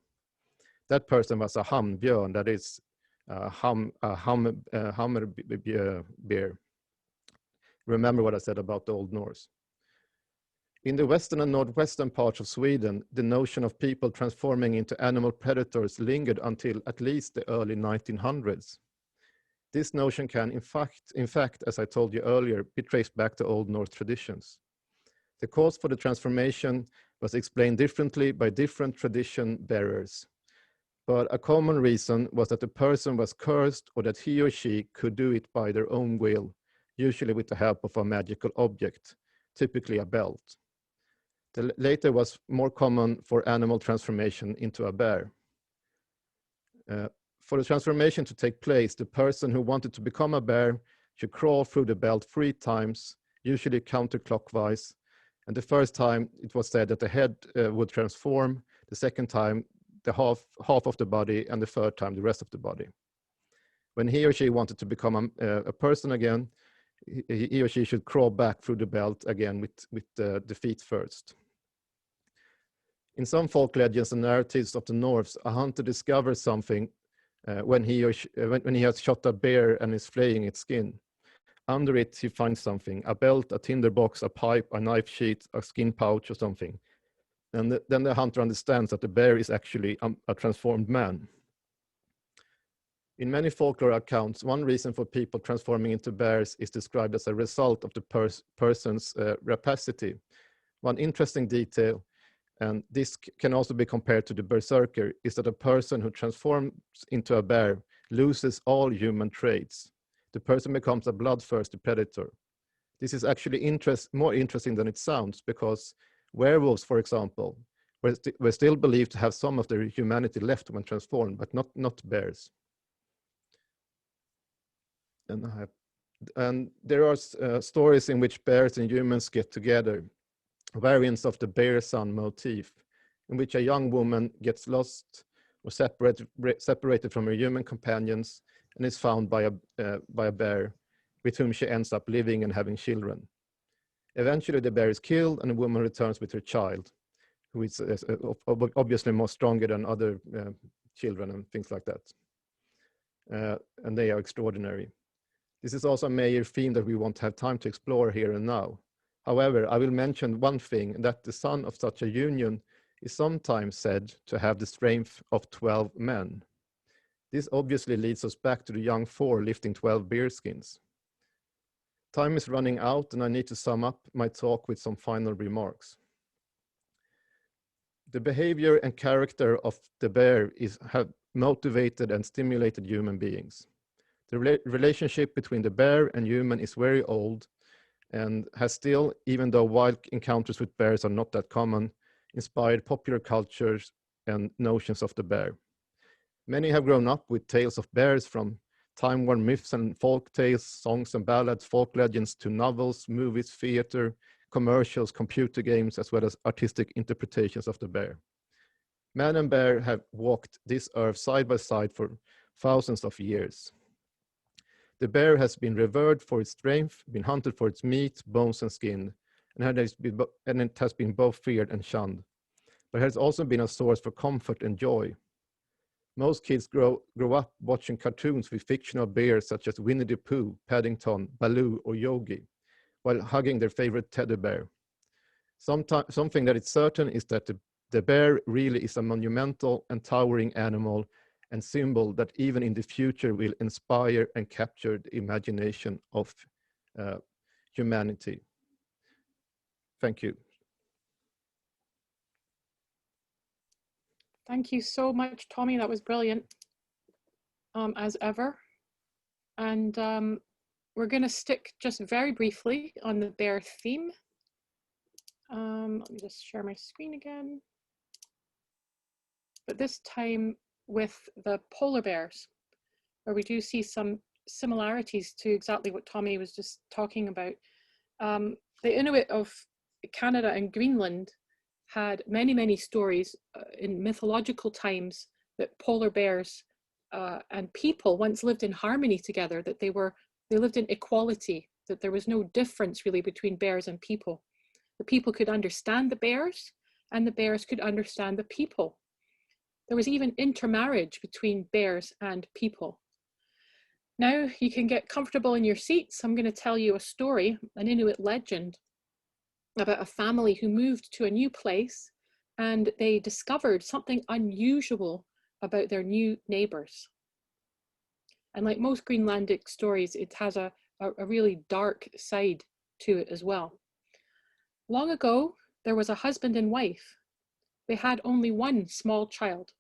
That person was a hambjörn, that is a hammer bear. Remember what I said about the Old Norse. In the western and northwestern parts of Sweden, the notion of people transforming into animal predators lingered until at least the early 1900s. This notion can, in fact, as I told you earlier, be traced back to Old Norse traditions. The cause for the transformation was explained differently by different tradition bearers. But a common reason was that the person was cursed, or that he or she could do it by their own will, usually with the help of a magical object, typically a belt. The later was more common for animal transformation into a bear. For the transformation to take place, the person who wanted to become a bear should crawl through the belt 3 times, usually counterclockwise. And the first time it was said that the head would transform, the second time the half of the body, and the third time the rest of the body. When he or she wanted to become a person again, he or she should crawl back through the belt again with the feet first. In some folk legends and narratives of the Norse, a hunter discovers something when he has shot a bear and is flaying its skin. Under it, he finds something: a belt, a tinderbox, a pipe, a knife sheath, a skin pouch, or something. And then the hunter understands that the bear is actually a transformed man. In many folklore accounts, one reason for people transforming into bears is described as a result of the person's rapacity. One interesting detail, and this can also be compared to the berserker, is that a person who transforms into a bear loses all human traits. The person becomes a bloodthirsty predator. This is actually more interesting than it sounds, because werewolves, for example, were still believed to have some of their humanity left when transformed, but not bears. And there are stories in which bears and humans get together, variants of the bear son motif, in which a young woman gets lost or separated from her human companions and is found by a bear with whom she ends up living and having children. Eventually the bear is killed and the woman returns with her child, who is obviously more stronger than other children and things like that. And they are extraordinary. This is also a major theme that we won't have time to explore here and now. However, I will mention one thing, that the son of such a union is sometimes said to have the strength of 12 men. This obviously leads us back to the young 4 lifting 12 bear skins. Time is running out and I need to sum up my talk with some final remarks. The behavior and character of the bear have motivated and stimulated human beings. The relationship between the bear and human is very old and has still, even though wild encounters with bears are not that common, inspired popular cultures and notions of the bear. Many have grown up with tales of bears, from time-worn myths and folk tales, songs and ballads, folk legends, to novels, movies, theater, commercials, computer games, as well as artistic interpretations of the bear. Man and bear have walked this earth side by side for thousands of years. The bear has been revered for its strength, been hunted for its meat, bones, and skin, and it has been both feared and shunned. But it has also been a source for comfort and joy. Most kids grow up watching cartoons with fictional bears such as Winnie the Pooh, Paddington, Baloo, or Yogi, while hugging their favorite teddy bear. Something that is certain is that the The bear really is a monumental and towering animal and symbol that even in the future will inspire and capture the imagination of humanity. Thank you. Thank you so much, Tommy. That was brilliant, as ever. And we're going to stick just very briefly on the bear theme. Let me just share my screen again. But this time with the polar bears, where we do see some similarities to exactly what Tommy was just talking about. The Inuit of Canada and Greenland had many, many stories in mythological times that polar bears and people once lived in harmony together, that they lived in equality, that there was no difference really between bears and people. The people could understand the bears and the bears could understand the people. There was even intermarriage between bears and people. Now you can get comfortable in your seats. I'm going to tell you a story, an Inuit legend, about a family who moved to a new place and they discovered something unusual about their new neighbors. And like most Greenlandic stories, it has a really dark side to it as well. Long ago, there was a husband and wife. They had only one small child.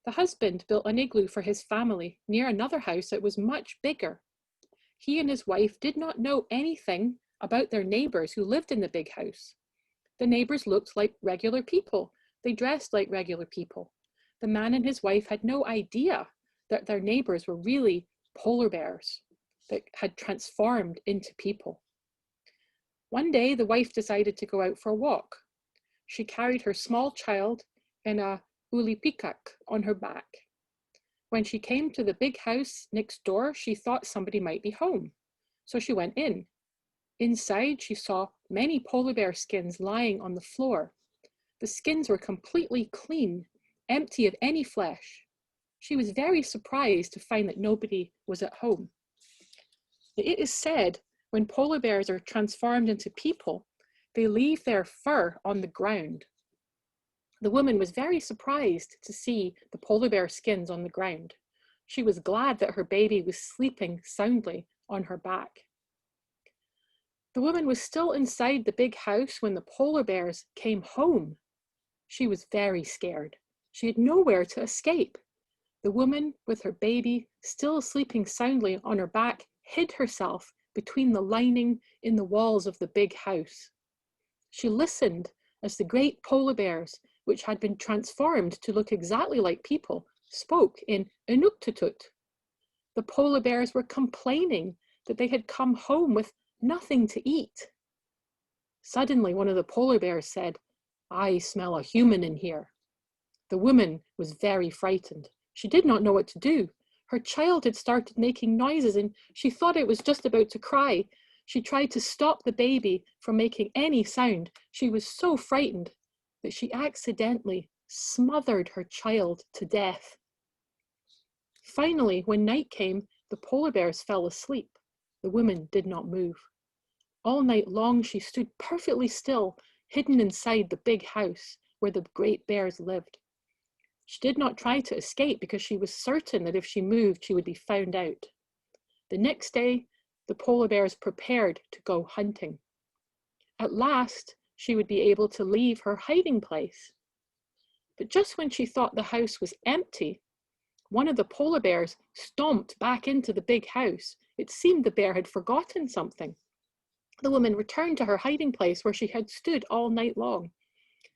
The husband built an igloo for his family near another house that was much bigger. He and his wife did not know anything about their neighbors who lived in the big house. The neighbors looked like regular people. They dressed like regular people. The man and his wife had no idea that their neighbors were really polar bears that had transformed into people. One day, the wife decided to go out for a walk. She carried her small child in a ulipikak on her back. When she came to the big house next door, she thought somebody might be home. So she went in. Inside, she saw many polar bear skins lying on the floor. The skins were completely clean, empty of any flesh. She was very surprised to find that nobody was at home. It is said when polar bears are transformed into people, they leave their fur on the ground. The woman was very surprised to see the polar bear skins on the ground. She was glad that her baby was sleeping soundly on her back. The woman was still inside the big house when the polar bears came home. She was very scared. She had nowhere to escape. The woman, with her baby still sleeping soundly on her back, hid herself between the lining in the walls of the big house. She listened as the great polar bears, which had been transformed to look exactly like people, spoke in Inuktitut. The polar bears were complaining that they had come home with nothing to eat. Suddenly, one of the polar bears said, "I smell a human in here." The woman was very frightened. She did not know what to do. Her child had started making noises and she thought it was just about to cry. She tried to stop the baby from making any sound. She was so frightened that she accidentally smothered her child to death. Finally, when night came, the polar bears fell asleep. The woman did not move. All night long, she stood perfectly still, hidden inside the big house where the great bears lived. She did not try to escape because she was certain that if she moved, she would be found out. The next day, the polar bears prepared to go hunting. At last, she would be able to leave her hiding place. But just when she thought the house was empty, one of the polar bears stomped back into the big house. It seemed the bear had forgotten something. The woman returned to her hiding place where she had stood all night long.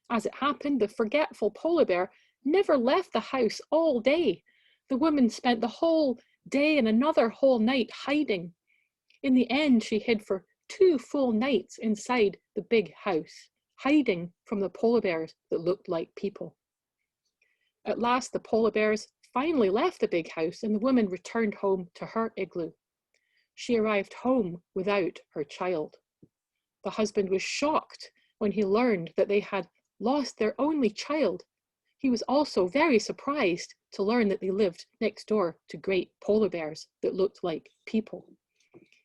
As it happened, the forgetful polar bear never left the house all day. The woman spent the whole day and another whole night hiding. In the end, she hid for 2 full nights inside the big house, hiding from the polar bears that looked like people. At last, the polar bears finally left the big house and the woman returned home to her igloo. She arrived home without her child. The husband was shocked when he learned that they had lost their only child. He was also very surprised to learn that they lived next door to great polar bears that looked like people.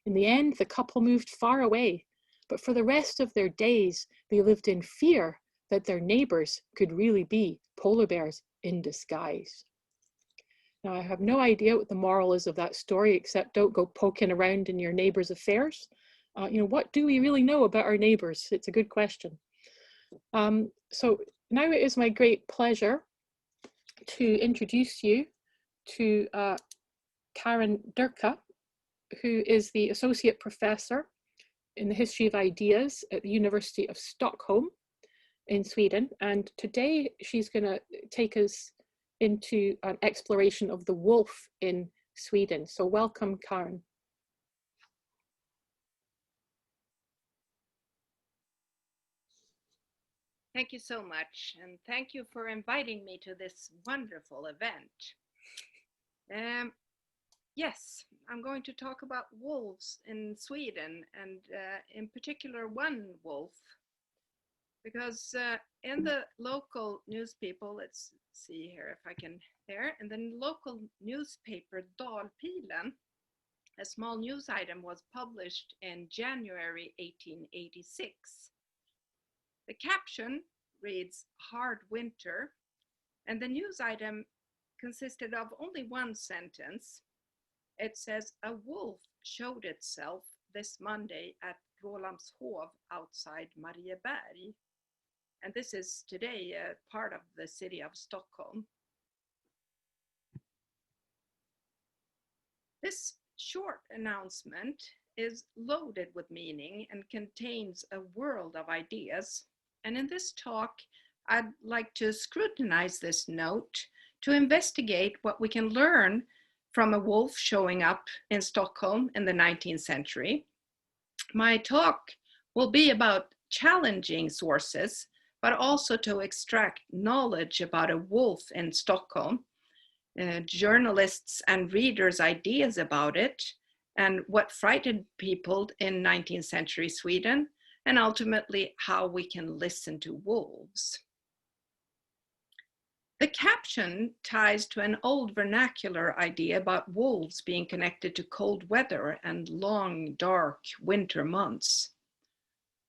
In the end, the couple moved far away, but for the rest of their days, they lived in fear that their neighbors could really be polar bears in disguise. Now, I have no idea what the moral is of that story, except don't go poking around in your neighbor's affairs. What do we really know about our neighbors? It's a good question. So now it is my great pleasure to introduce you to Karen Durka, who is the Associate Professor in the History of Ideas at the University of Stockholm in Sweden. And today she's going to take us into an exploration of the wolf in Sweden. So welcome, Karen. Thank you so much, and thank you for inviting me to this wonderful event. Yes, I'm going to talk about wolves in Sweden, and in particular one wolf, because in the local newspaper, let's see here if I can, in the local newspaper Dalpilen, a small news item was published in January 1886. The caption reads, "Hard Winter," and the news item consisted of only one sentence. It says, "A wolf showed itself this Monday at Rålambshov outside Marieberg." And this is today a part of the city of Stockholm. This short announcement is loaded with meaning and contains a world of ideas. And in this talk, I'd like to scrutinize this note to investigate what we can learn from a wolf showing up in Stockholm in the 19th century. My talk will be about challenging sources, but also to extract knowledge about a wolf in Stockholm, journalists' and readers' ideas about it, and what frightened people in 19th century Sweden, and ultimately how we can listen to wolves. The caption ties to an old vernacular idea about wolves being connected to cold weather and long, dark winter months.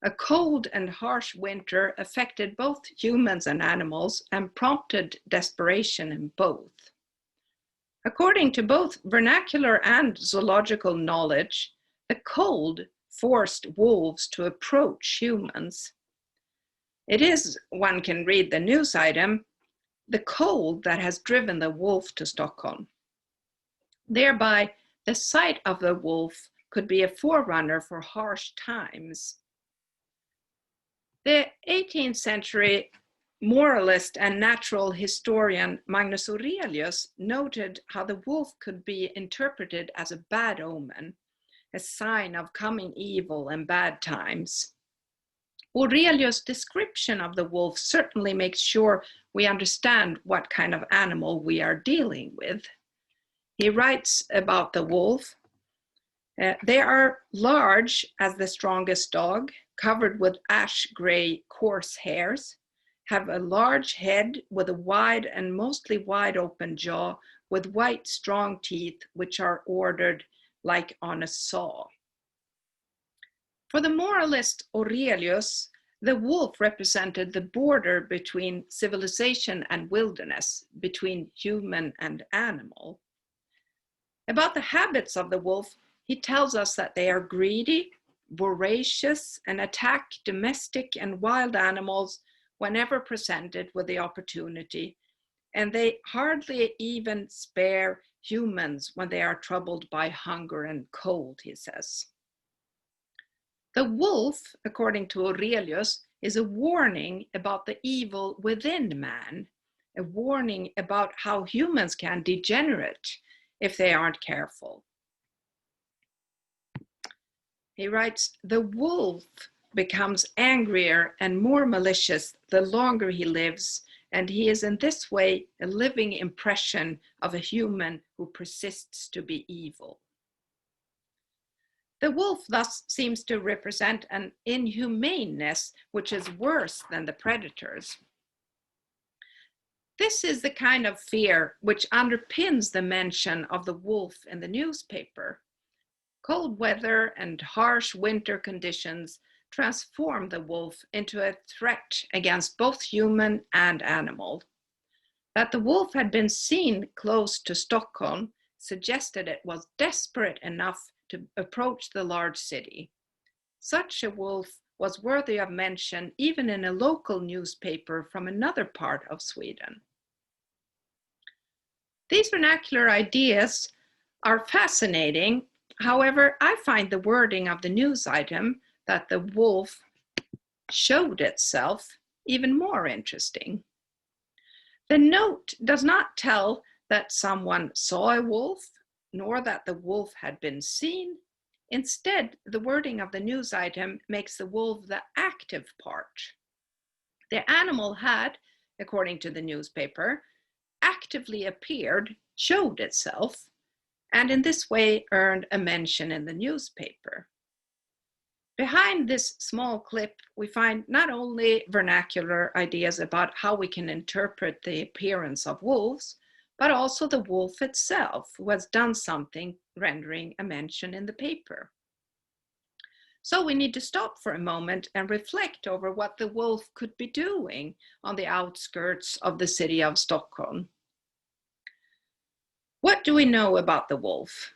A cold and harsh winter affected both humans and animals and prompted desperation in both. According to both vernacular and zoological knowledge, the cold forced wolves to approach humans. It is, one can read the news item, the cold that has driven the wolf to Stockholm. Thereby, the sight of the wolf could be a forerunner for harsh times. The 18th century moralist and natural historian Magnus Aurelius noted how the wolf could be interpreted as a bad omen, a sign of coming evil and bad times. Aurelius' description of the wolf certainly makes sure we understand what kind of animal we are dealing with. He writes about the wolf, "They are large as the strongest dog, covered with ash-gray coarse hairs, have a large head with a wide and mostly wide open jaw with white strong teeth which are ordered like on a saw." For the moralist Aurelius, the wolf represented the border between civilization and wilderness, between human and animal. About the habits of the wolf, he tells us that they are greedy, voracious, and attack domestic and wild animals whenever presented with the opportunity, and they hardly even spare humans when they are troubled by hunger and cold, he says. The wolf, according to Aurelius, is a warning about the evil within man, a warning about how humans can degenerate if they aren't careful. He writes, "The wolf becomes angrier and more malicious the longer he lives, and he is in this way a living impression of a human who persists to be evil." The wolf thus seems to represent an inhumaneness which is worse than the predators. This is the kind of fear which underpins the mention of the wolf in the newspaper. Cold weather and harsh winter conditions transformed the wolf into a threat against both human and animal. That the wolf had been seen close to Stockholm suggested it was desperate enough to approach the large city. Such a wolf was worthy of mention even in a local newspaper from another part of Sweden. These vernacular ideas are fascinating. However, I find the wording of the news item that the wolf showed itself even more interesting. The note does not tell that someone saw a wolf, nor that the wolf had been seen. Instead, the wording of the news item makes the wolf the active part. The animal had, according to the newspaper, actively appeared, showed itself, and in this way earned a mention in the newspaper. Behind this small clip, we find not only vernacular ideas about how we can interpret the appearance of wolves, but also the wolf itself, who has done something rendering a mention in the paper. So we need to stop for a moment and reflect over what the wolf could be doing on the outskirts of the city of Stockholm. What do we know about the wolf?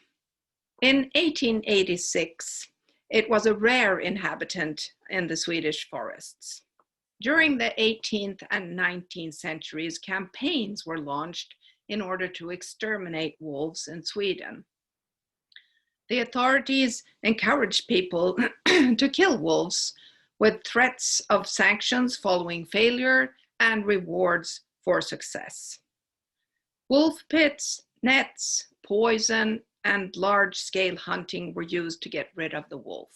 In 1886, it was a rare inhabitant in the Swedish forests. During the 18th and 19th centuries, campaigns were launched in order to exterminate wolves in Sweden. The authorities encouraged people to kill wolves with threats of sanctions following failure and rewards for success. Wolf pits, nets, poison, and large-scale hunting were used to get rid of the wolf.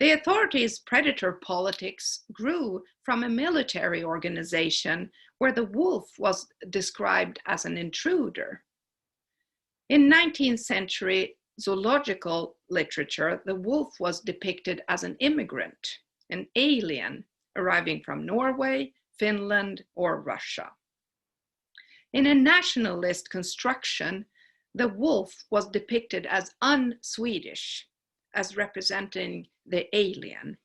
The authorities' predator politics grew from a military organization where the wolf was described as an intruder. In 19th century zoological literature, the wolf was depicted as an immigrant, an alien arriving from Norway, Finland, or Russia. In a nationalist construction, the wolf was depicted as un-Swedish, as representing the alien.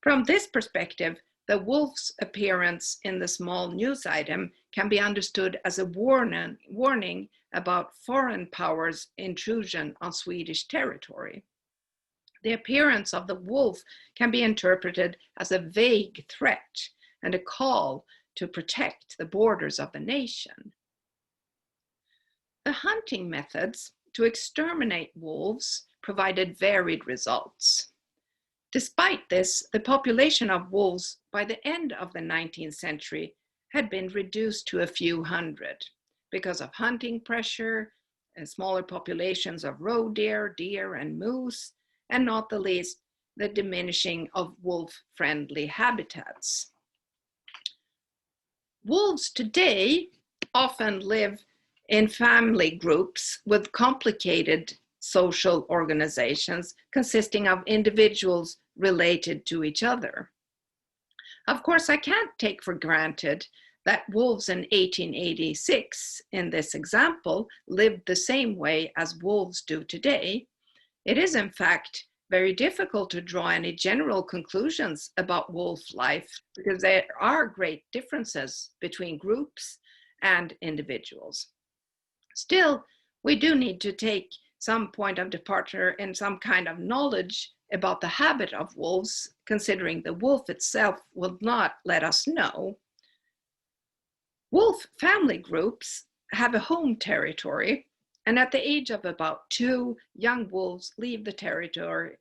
From this perspective, the wolf's appearance in the small news item can be understood as a warning about foreign powers' intrusion on Swedish territory. The appearance of the wolf can be interpreted as a vague threat and a call to protect the borders of the nation. The hunting methods to exterminate wolves provided varied results. Despite this, the population of wolves by the end of the 19th century had been reduced to a few hundred because of hunting pressure and smaller populations of roe deer, deer, and moose, and not the least, the diminishing of wolf-friendly habitats. Wolves today often live in family groups with complicated social organizations consisting of individuals related to each other. Of course, I can't take for granted that wolves in 1886, in this example, lived the same way as wolves do today. It is, in fact, very difficult to draw any general conclusions about wolf life because there are great differences between groups and individuals. Still, we do need to take some point of departure and some kind of knowledge about the habit of wolves, considering the wolf itself will not let us know. Wolf family groups have a home territory, and at the age of about 2, young wolves leave the territory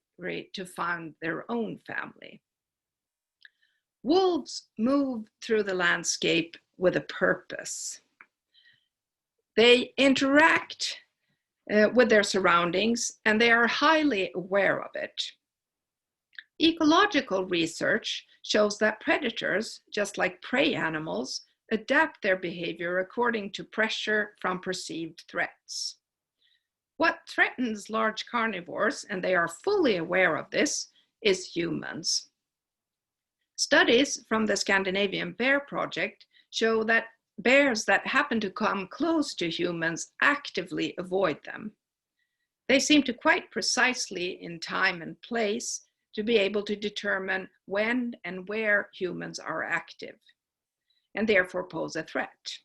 to found their own family. Wolves move through the landscape with a purpose. They interact with their surroundings, and they are highly aware of it. Ecological research shows that predators, just like prey animals, adapt their behavior according to pressure from perceived threats. What threatens large carnivores, and they are fully aware of this, is humans. Studies from the Scandinavian Bear Project show that bears that happen to come close to humans actively avoid them. They seem to quite precisely in time and place to be able to determine when and where humans are active, and therefore pose a threat.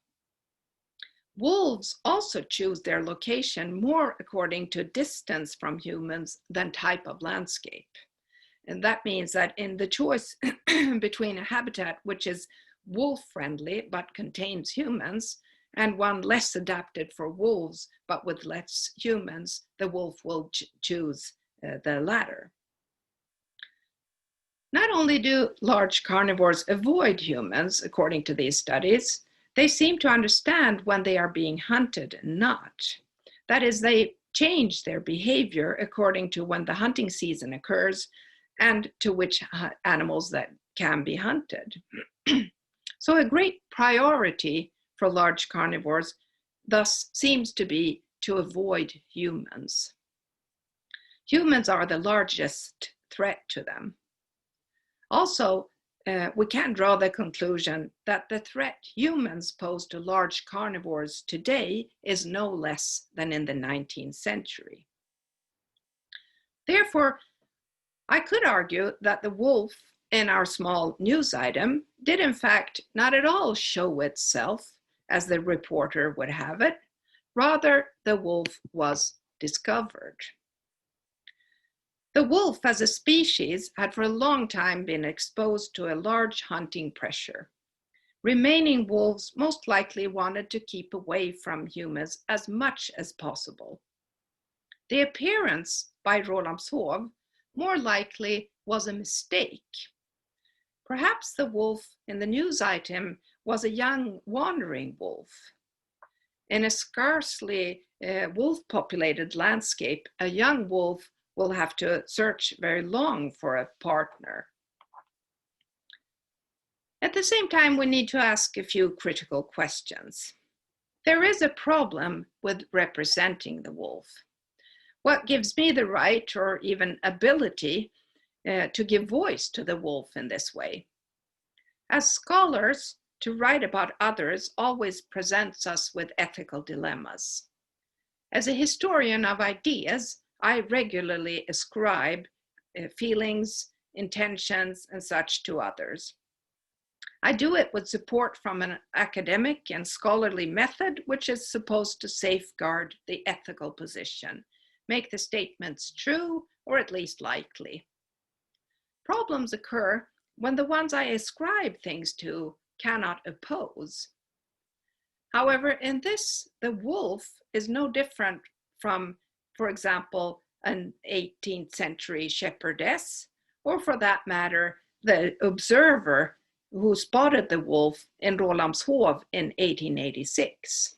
Wolves also choose their location more according to distance from humans than type of landscape. And that means that in the choice between a habitat which is wolf-friendly but contains humans, and one less adapted for wolves but with less humans, the wolf will choose the latter. Not only do large carnivores avoid humans, according to these studies, they seem to understand when they are being hunted and not. That is, they change their behavior according to when the hunting season occurs and to which animals that can be hunted. So a great priority for large carnivores thus seems to be to avoid humans. Humans are the largest threat to them. Also, we can draw the conclusion that the threat humans pose to large carnivores today is no less than in the 19th century. Therefore, I could argue that the wolf in our small news item did in fact not at all show itself as the reporter would have it. Rather, the wolf was discovered. The wolf as a species had for a long time been exposed to a large hunting pressure. Remaining wolves most likely wanted to keep away from humans as much as possible. The appearance by Rålambshov more likely was a mistake. Perhaps the wolf in the news item was a young wandering wolf. In a scarcely wolf-populated landscape, a young wolf will have to search very long for a partner. At the same time, we need to ask a few critical questions. There is a problem with representing the wolf. What gives me the right or even ability to give voice to the wolf in this way? As scholars, to write about others always presents us with ethical dilemmas. As a historian of ideas, I regularly ascribe feelings, intentions, and such to others. I do it with support from an academic and scholarly method, which is supposed to safeguard the ethical position, make the statements true, or at least likely. Problems occur when the ones I ascribe things to cannot oppose. However, in this, the wolf is no different from, for example, an 18th century shepherdess, or for that matter, the observer who spotted the wolf in Rålambshov in 1886.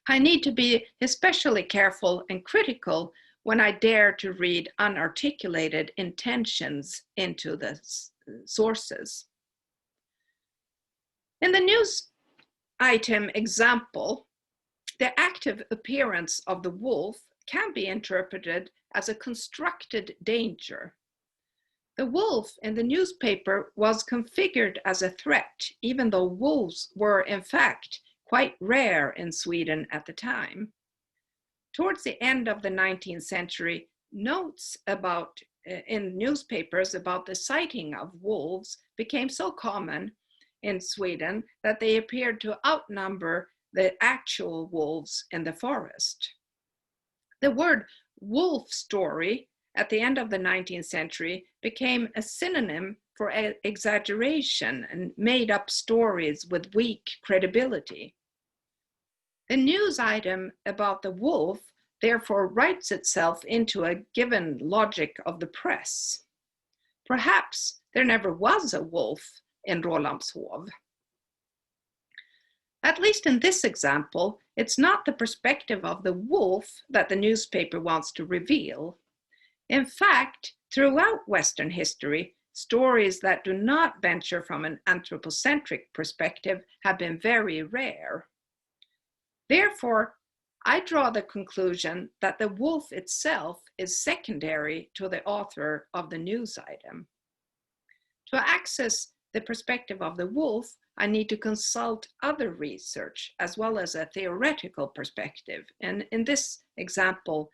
I need to be especially careful and critical when I dare to read unarticulated intentions into the sources. In the news item example, the active appearance of the wolf can be interpreted as a constructed danger. The wolf in the newspaper was configured as a threat, even though wolves were in fact quite rare in Sweden at the time. Towards the end of the 19th century, notes about in newspapers about the sighting of wolves became so common in Sweden that they appeared to outnumber the actual wolves in the forest. The word wolf story at the end of the 19th century became a synonym for exaggeration and made up stories with weak credibility. The news item about the wolf therefore writes itself into a given logic of the press. Perhaps there never was a wolf in Rålambshov. At least in this example, it's not the perspective of the wolf that the newspaper wants to reveal. In fact, throughout Western history, stories that do not venture from an anthropocentric perspective have been very rare. Therefore, I draw the conclusion that the wolf itself is secondary to the author of the news item. To access the perspective of the wolf, I need to consult other research as well as a theoretical perspective. And in this example,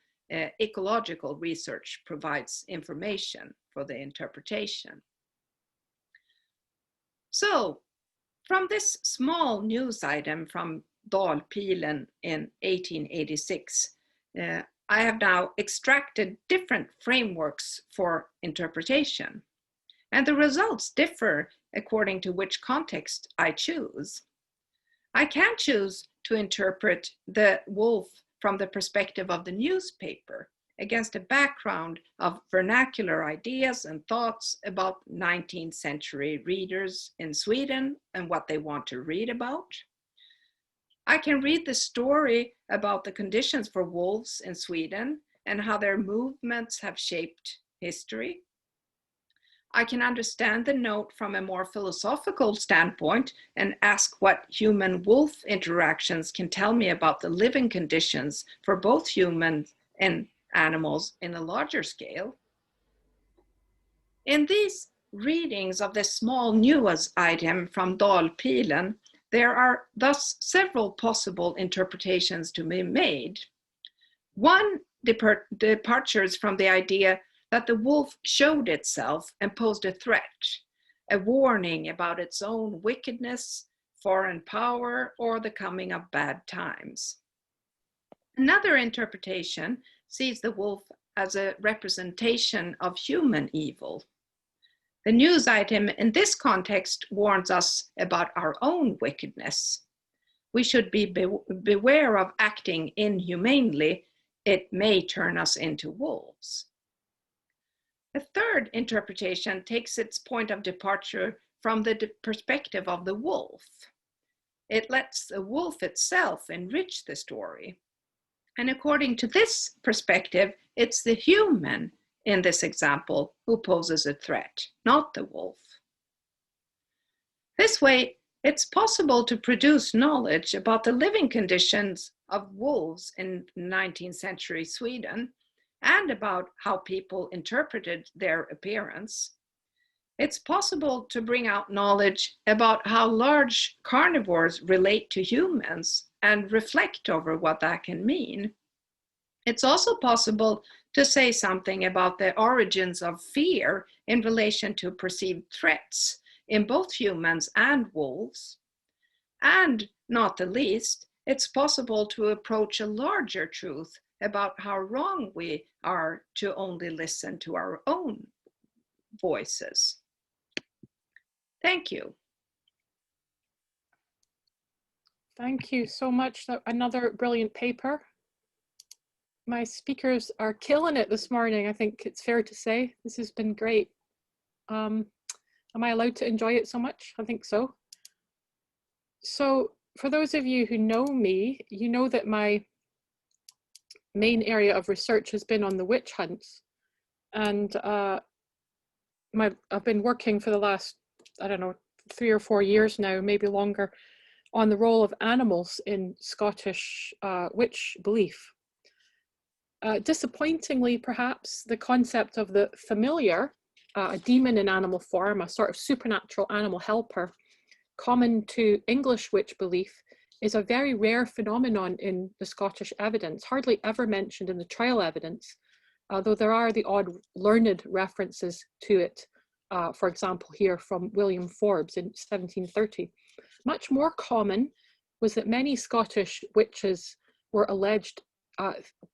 ecological research provides information for the interpretation. So, from this small news item from Dalpilen in 1886, I have now extracted different frameworks for interpretation, and the results differ according to which context I choose. I can choose to interpret the wolf from the perspective of the newspaper against a background of vernacular ideas and thoughts about 19th century readers in Sweden and what they want to read about. I can read the story about the conditions for wolves in Sweden and how their movements have shaped history. I can understand the note from a more philosophical standpoint and ask what human-wolf interactions can tell me about the living conditions for both humans and animals in a larger scale. In these readings of the small news item from Dalpilen, there are thus several possible interpretations to be made. One departures from the idea that the wolf showed itself and posed a threat, a warning about its own wickedness, foreign power, or the coming of bad times. Another interpretation sees the wolf as a representation of human evil. The news item in this context warns us about our own wickedness. We should be beware of acting inhumanely. It may turn us into wolves. A third interpretation takes its point of departure from the perspective of the wolf. It lets the wolf itself enrich the story. And according to this perspective, it's the human in this example who poses a threat, not the wolf. This way, it's possible to produce knowledge about the living conditions of wolves in 19th century Sweden and about how people interpreted their appearance. It's possible to bring out knowledge about how large carnivores relate to humans and reflect over what that can mean. It's also possible to say something about the origins of fear in relation to perceived threats in both humans and wolves. And not the least, it's possible to approach a larger truth about how wrong we are to only listen to our own voices. Thank you. Thank you so much. Another brilliant paper. My speakers are killing it this morning, I think it's fair to say. This has been great. Am I allowed to enjoy it so much? I think so. So for those of you who know me, you know that my main area of research has been on the witch hunts. And I've been working for the last, I don't know, 3 or 4 years now, maybe longer, on the role of animals in Scottish witch belief. Disappointingly, perhaps, the concept of the familiar, a demon in animal form, a sort of supernatural animal helper, common to English witch belief, is a very rare phenomenon in the Scottish evidence, hardly ever mentioned in the trial evidence, though there are the odd learned references to it, for example, here from William Forbes in 1730. Much more common was that many Scottish witches were alleged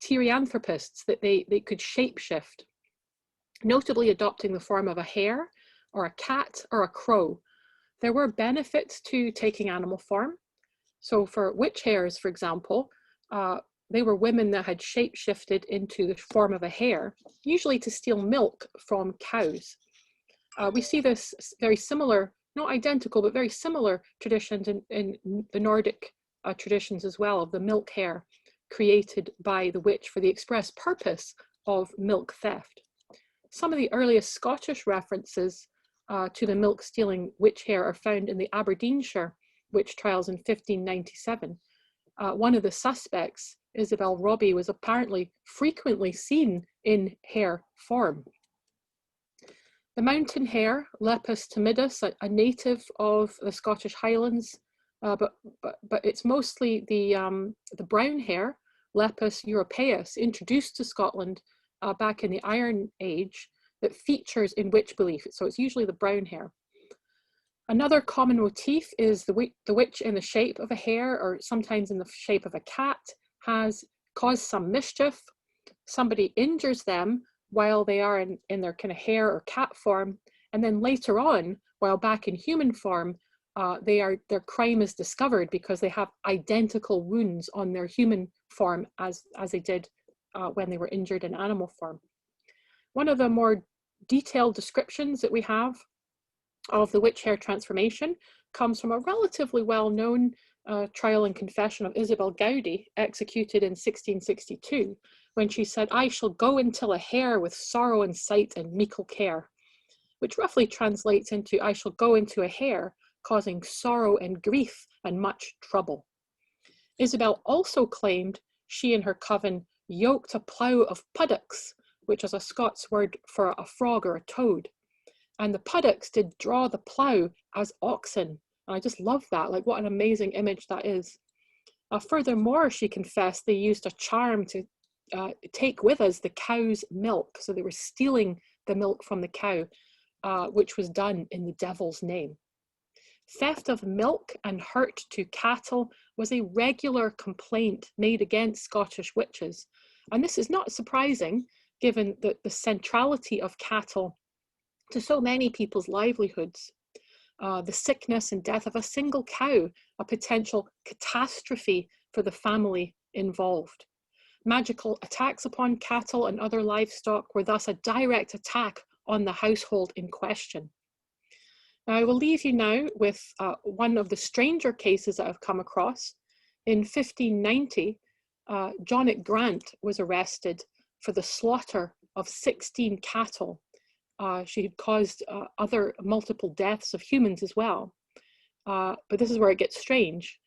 therianthropists, that they could shapeshift, notably adopting the form of a hare or a cat or a crow. There were benefits to taking animal form. So for witch hares, for example, they were women that had shapeshifted into the form of a hare, usually to steal milk from cows. We see this very similar, not identical, but very similar traditions in the Nordic traditions as well, of the milk hare created by the witch for the express purpose of milk theft. Some of the earliest Scottish references to the milk stealing witch hare are found in the Aberdeenshire witch trials in 1597. One of the suspects, Isabel Robbie, was apparently frequently seen in hare form. The mountain hare, Lepus timidus, a native of the Scottish Highlands, but it's mostly the brown hare, Lepus europaeus, introduced to Scotland back in the Iron Age, that features in witch belief. So it's usually the brown hair. Another common motif is the witch in the shape of a hare, or sometimes in the shape of a cat, has caused some mischief. Somebody injures them while they are in their kind of hare or cat form, and then later on, while back in human form, their crime is discovered because they have identical wounds on their human form as they did when they were injured in animal form. One of the more detailed descriptions that we have of the witch hare transformation comes from a relatively well-known trial and confession of Isabel Gowdy, executed in 1662, when she said, "I shall go until a hare with sorrow in sight and meikle care," which roughly translates into, "I shall go into a hare, causing sorrow and grief and much trouble." Isabel also claimed she and her coven yoked a plough of puddocks, which is a Scots word for a frog or a toad. And the puddocks did draw the plough as oxen. And I just love that, like what an amazing image that is. Furthermore, she confessed they used a charm to take with us the cow's milk. So they were stealing the milk from the cow, which was done in the devil's name. Theft of milk and hurt to cattle was a regular complaint made against Scottish witches. And this is not surprising, given the centrality of cattle to so many people's livelihoods. The sickness and death of a single cow, a potential catastrophe for the family involved. Magical attacks upon cattle and other livestock were thus a direct attack on the household in question. Now, I will leave you now with one of the stranger cases that I've come across. In 1590, Jonnet Grant was arrested for the slaughter of 16 cattle. She had caused other multiple deaths of humans as well. But this is where it gets strange.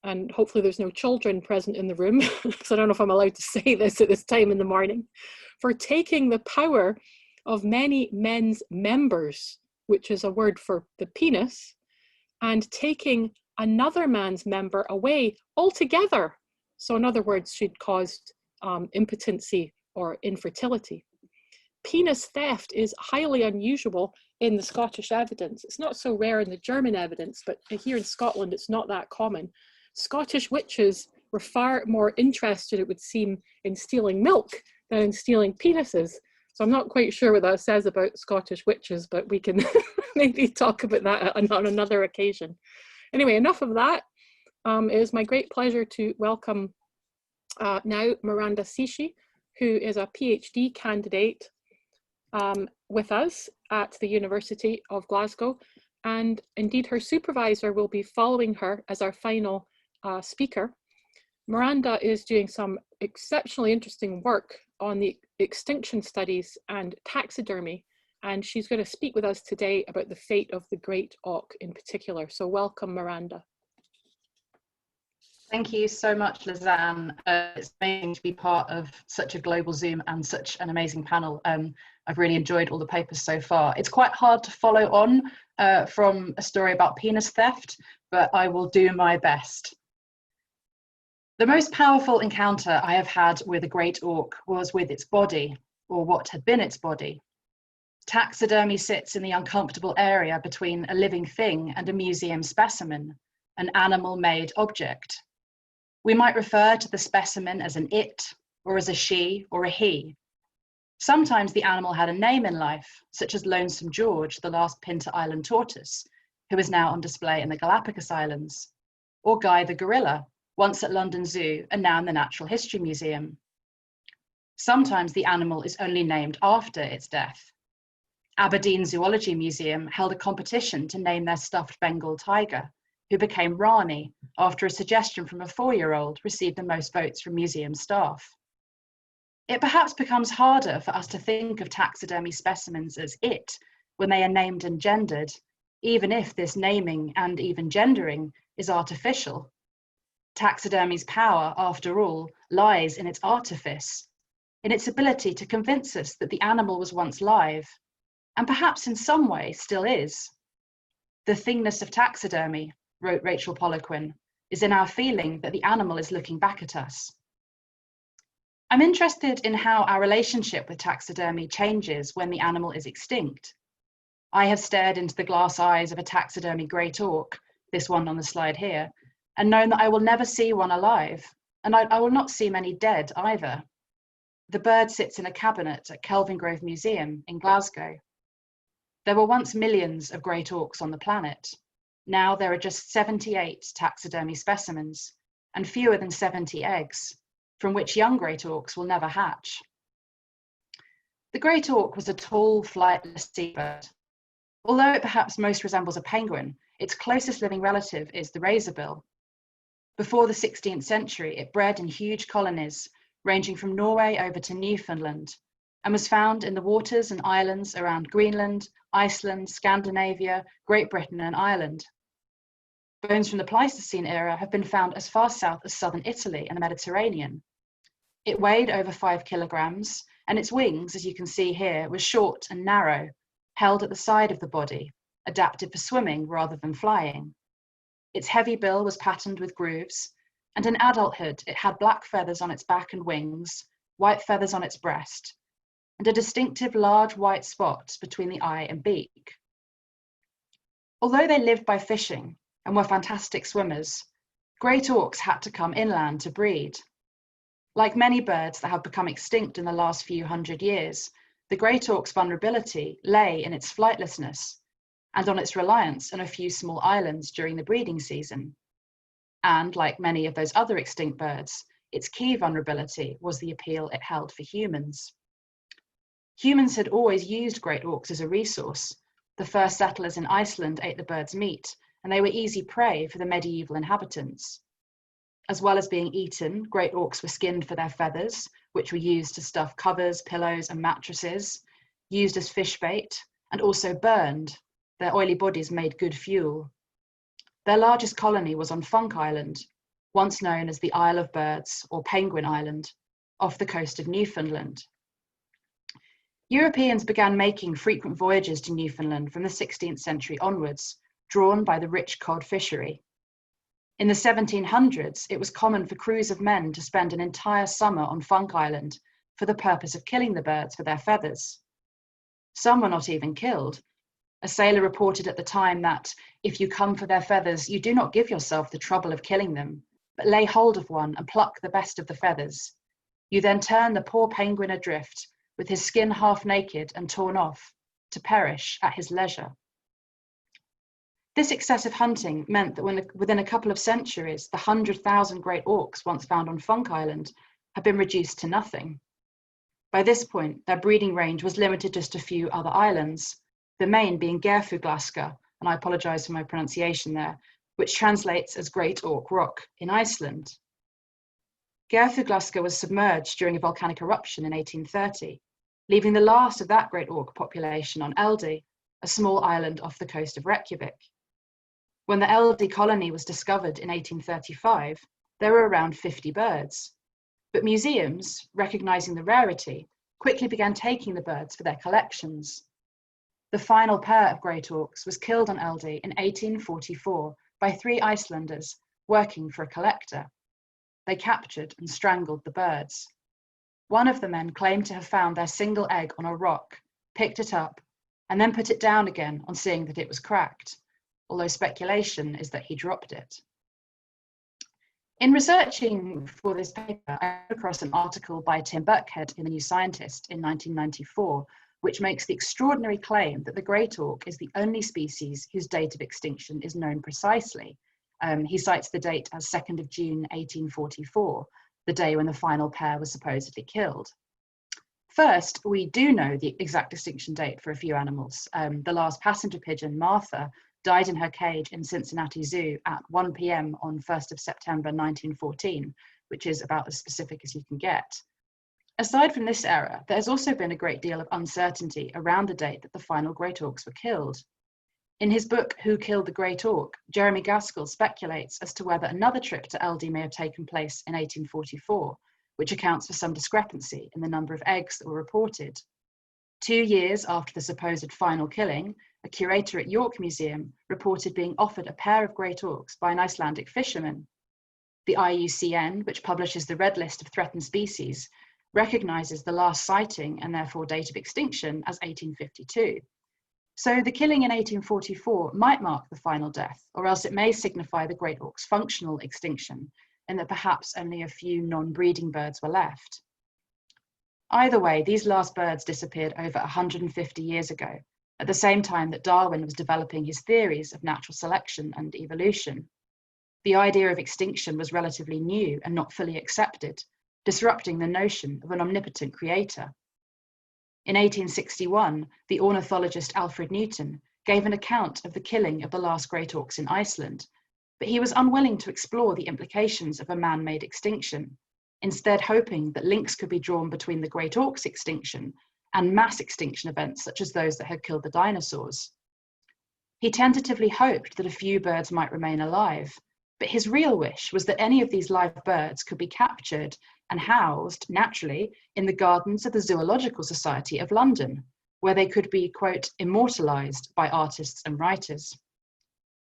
And hopefully there's no children present in the room, because I don't know if I'm allowed to say this at this time in the morning. For taking the power of many men's members, which is a word for the penis, and taking another man's member away altogether. So in other words, she'd caused impotency or infertility. Penis theft is highly unusual in the Scottish evidence. It's not so rare in the German evidence, but here in Scotland, it's not that common. Scottish witches were far more interested, it would seem, in stealing milk than in stealing penises. So I'm not quite sure what that says about Scottish witches, but we can maybe talk about that on another occasion. Anyway, enough of that. It is my great pleasure to welcome now Miranda Sushi, who is a PhD candidate with us at the University of Glasgow, and indeed her supervisor will be following her as our final speaker. Miranda is doing some exceptionally interesting work on the extinction studies and taxidermy, and she's going to speak with us today about the fate of the great auk in particular. So welcome, Miranda. Thank you so much, Lizanne. It's amazing to be part of such a global Zoom and such an amazing panel. I've really enjoyed all the papers so far. It's quite hard to follow on from a story about penis theft, but I will do my best. The most powerful encounter I have had with a great auk was with its body, or what had been its body. Taxidermy sits in the uncomfortable area between a living thing and a museum specimen, an animal-made object. We might refer to the specimen as an it, or as a she, or a he. Sometimes the animal had a name in life, such as Lonesome George, the last Pinta Island tortoise, who is now on display in the Galapagos Islands, or Guy the gorilla, once at London Zoo and now in the Natural History Museum. Sometimes the animal is only named after its death. Aberdeen Zoology Museum held a competition to name their stuffed Bengal tiger, who became Rani after a suggestion from a 4-year-old received the most votes from museum staff. It perhaps becomes harder for us to think of taxidermy specimens as it when they are named and gendered, even if this naming and even gendering is artificial. Taxidermy's power, after all, lies in its artifice, in its ability to convince us that the animal was once live, and perhaps in some way still is. The thingness of taxidermy, wrote Rachel Poliquin, is in our feeling that the animal is looking back at us. I'm interested in how our relationship with taxidermy changes when the animal is extinct. I have stared into the glass eyes of a taxidermy great auk, this one on the slide here, and known that I will never see one alive, and I will not see many dead either. The bird sits in a cabinet at Kelvingrove Museum in Glasgow. There were once millions of great auks on the planet. Now there are just 78 taxidermy specimens and fewer than 70 eggs, from which young great auks will never hatch. The great auk was a tall, flightless seabird. Although it perhaps most resembles a penguin, its closest living relative is the razorbill. Before the 16th century, it bred in huge colonies, ranging from Norway over to Newfoundland, and was found in the waters and islands around Greenland, Iceland, Scandinavia, Great Britain, and Ireland. Bones from the Pleistocene era have been found as far south as southern Italy and the Mediterranean. It weighed over 5 kilograms, and its wings, as you can see here, were short and narrow, held at the side of the body, adapted for swimming rather than flying. Its heavy bill was patterned with grooves, and in adulthood it had black feathers on its back and wings, white feathers on its breast, and a distinctive large white spot between the eye and beak. Although they lived by fishing and were fantastic swimmers, great auks had to come inland to breed. Like many birds that have become extinct in the last few hundred years, the great auk's vulnerability lay in its flightlessness and on its reliance on a few small islands during the breeding season. And like many of those other extinct birds, its key vulnerability was the appeal it held for humans. Humans had always used great auks as a resource. The first settlers in Iceland ate the bird's meat, and they were easy prey for the medieval inhabitants. As well as being eaten, great auks were skinned for their feathers, which were used to stuff covers, pillows, and mattresses, used as fish bait, and also burned. Their oily bodies made good fuel. Their largest colony was on Funk Island, once known as the Isle of Birds or Penguin Island, off the coast of Newfoundland. Europeans began making frequent voyages to Newfoundland from the 16th century onwards, drawn by the rich cod fishery. In the 1700s, it was common for crews of men to spend an entire summer on Funk Island for the purpose of killing the birds for their feathers. Some were not even killed. A sailor reported at the time that if you come for their feathers, you do not give yourself the trouble of killing them, but lay hold of one and pluck the best of the feathers. You then turn the poor penguin adrift, with his skin half naked and torn off, to perish at his leisure. This excessive hunting meant that within a couple of centuries, the 100,000 great auks once found on Funk Island had been reduced to nothing. By this point, their breeding range was limited just to a few other islands, the main being Geirfuglaska, and I apologise for my pronunciation there, which translates as Great Auk Rock in Iceland. Geirfuglaska was submerged during a volcanic eruption in 1830, leaving the last of that great auk population on Eldey, a small island off the coast of Reykjavik. When the Eldey colony was discovered in 1835, there were around 50 birds, but museums, recognising the rarity, quickly began taking the birds for their collections. The final pair of great auks was killed on Eldey in 1844 by 3 Icelanders working for a collector. They captured and strangled the birds. One of the men claimed to have found their single egg on a rock, picked it up, and then put it down again on seeing that it was cracked, although speculation is that he dropped it. In researching for this paper, I came across an article by Tim Burkhead in The New Scientist in 1994, which makes the extraordinary claim that the great auk is the only species whose date of extinction is known precisely. He cites the date as 2nd of June 1844, the day when the final pair was supposedly killed. First, we do know the exact extinction date for a few animals. The last passenger pigeon, Martha, died in her cage in Cincinnati Zoo at 1 p.m. on 1st of September 1914, which is about as specific as you can get. Aside from this error, there has also been a great deal of uncertainty around the date that the final great auks were killed. In his book, Who Killed the Great Auk?, Jeremy Gaskell speculates as to whether another trip to Eldey may have taken place in 1844, which accounts for some discrepancy in the number of eggs that were reported. 2 years after the supposed final killing, a curator at York Museum reported being offered a pair of great auks by an Icelandic fisherman. The IUCN, which publishes the Red List of Threatened Species, recognises the last sighting and therefore date of extinction as 1852. So the killing in 1844 might mark the final death, or else it may signify the great auk's functional extinction, and that perhaps only a few non-breeding birds were left. Either way, these last birds disappeared over 150 years ago, at the same time that Darwin was developing his theories of natural selection and evolution. The idea of extinction was relatively new and not fully accepted, disrupting the notion of an omnipotent creator. In 1861, the ornithologist Alfred Newton gave an account of the killing of the last great auks in Iceland, but he was unwilling to explore the implications of a man-made extinction, instead hoping that links could be drawn between the great auk's extinction and mass extinction events such as those that had killed the dinosaurs. He tentatively hoped that a few birds might remain alive, but his real wish was that any of these live birds could be captured and housed naturally in the gardens of the Zoological Society of London, where they could be, quote, immortalised by artists and writers.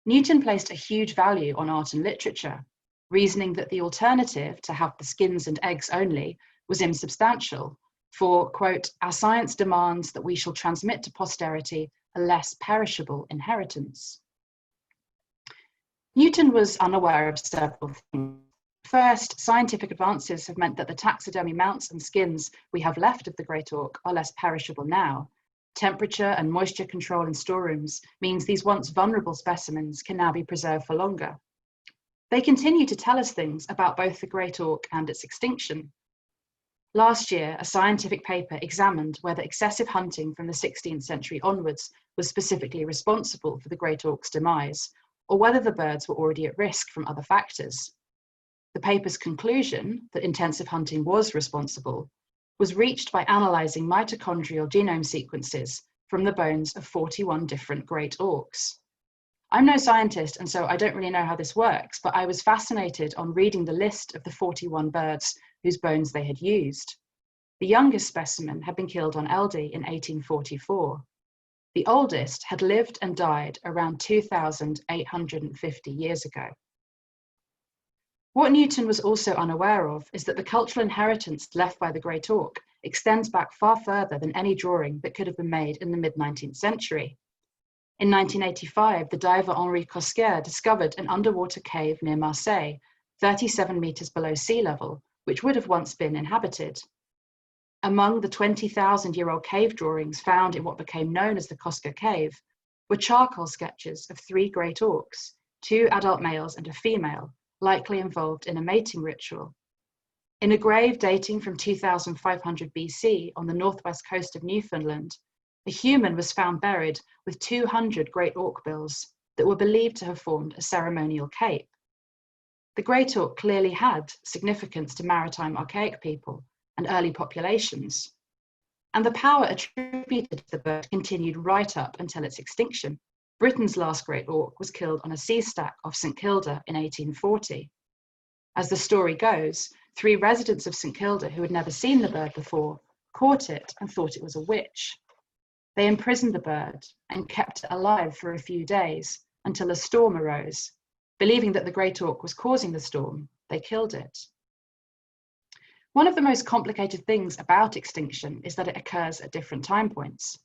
Newton placed a huge value on art and literature, reasoning that the alternative to have the skins and eggs only was insubstantial, for, quote, our science demands that we shall transmit to posterity a less perishable inheritance. Newton was unaware of several things. First, scientific advances have meant that the taxidermy mounts and skins we have left of the great auk are less perishable now. Temperature and moisture control in storerooms means these once vulnerable specimens can now be preserved for longer. They continue to tell us things about both the great auk and its extinction. Last year, a scientific paper examined whether excessive hunting from the 16th century onwards was specifically responsible for the great auk's demise, or whether the birds were already at risk from other factors. The paper's conclusion that intensive hunting was responsible was reached by analysing mitochondrial genome sequences from the bones of 41 different great auks. I'm no scientist, and so I don't really know how this works, but I was fascinated on reading the list of the 41 birds whose bones they had used. The youngest specimen had been killed on Eldey in 1844. The oldest had lived and died around 2,850 years ago. What Newton was also unaware of is that the cultural inheritance left by the great auk extends back far further than any drawing that could have been made in the mid-19th century. In 1985, the diver Henri Cosquer discovered an underwater cave near Marseille, 37 meters below sea level, which would have once been inhabited. Among the 20,000-year-old cave drawings found in what became known as the Cosquer Cave were charcoal sketches of 3 great auks, 2 adult males and a female, likely involved in a mating ritual. In a grave dating from 2500 BC on the northwest coast of Newfoundland, a human was found buried with 200 great aukbills that were believed to have formed a ceremonial cape. The great auk clearly had significance to maritime archaic people and early populations, and the power attributed to the bird continued right up until its extinction. Britain's last great auk was killed on a sea stack off St Kilda in 1840. As the story goes, 3 residents of St Kilda who had never seen the bird before caught it and thought it was a witch. They imprisoned the bird and kept it alive for a few days until a storm arose. Believing that the great auk was causing the storm, they killed it. One of the most complicated things about extinction is that it occurs at different time points.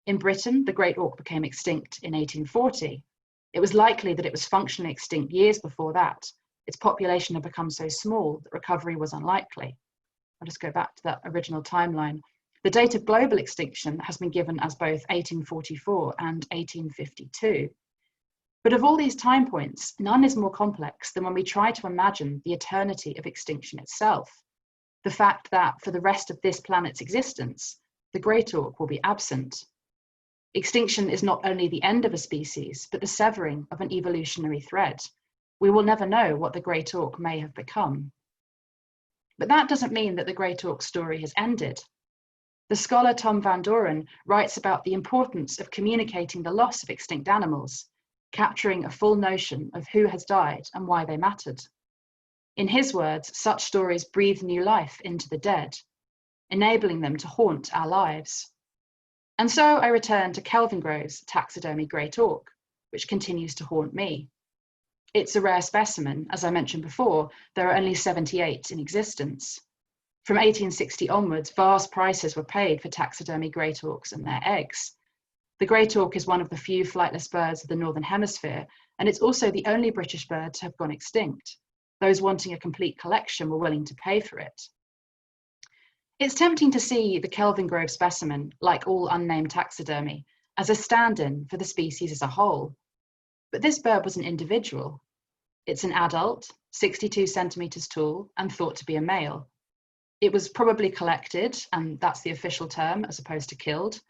In Britain, the great auk became extinct in 1840. It was likely that it was functionally extinct years before that. Its population had become so small that recovery was unlikely. I'll just go back to that original timeline. The date of global extinction has been given as both 1844 and 1852. But of all these time points, none is more complex than when we try to imagine the eternity of extinction itself. The fact that for the rest of this planet's existence, the great auk will be absent. Extinction is not only the end of a species, but the severing of an evolutionary thread. We will never know what the great auk may have become. But that doesn't mean that the great auk story has ended. The scholar Tom Van Doren writes about the importance of communicating the loss of extinct animals, capturing a full notion of who has died and why they mattered. In his words, such stories breathe new life into the dead, enabling them to haunt our lives. And so I return to Kelvingrove's taxidermy great auk, which continues to haunt me. It's a rare specimen. As I mentioned before, there are only 78 in existence. From 1860 onwards, vast prices were paid for taxidermy great auks and their eggs. The great auk is one of the few flightless birds of the Northern Hemisphere, and it's also the only British bird to have gone extinct. Those wanting a complete collection were willing to pay for it. It's tempting to see the Kelvingrove specimen, like all unnamed taxidermy, as a stand-in for the species as a whole. But this bird was an individual. It's an adult, 62 centimeters tall, and thought to be a male. It was probably collected, and that's the official term as opposed to killed,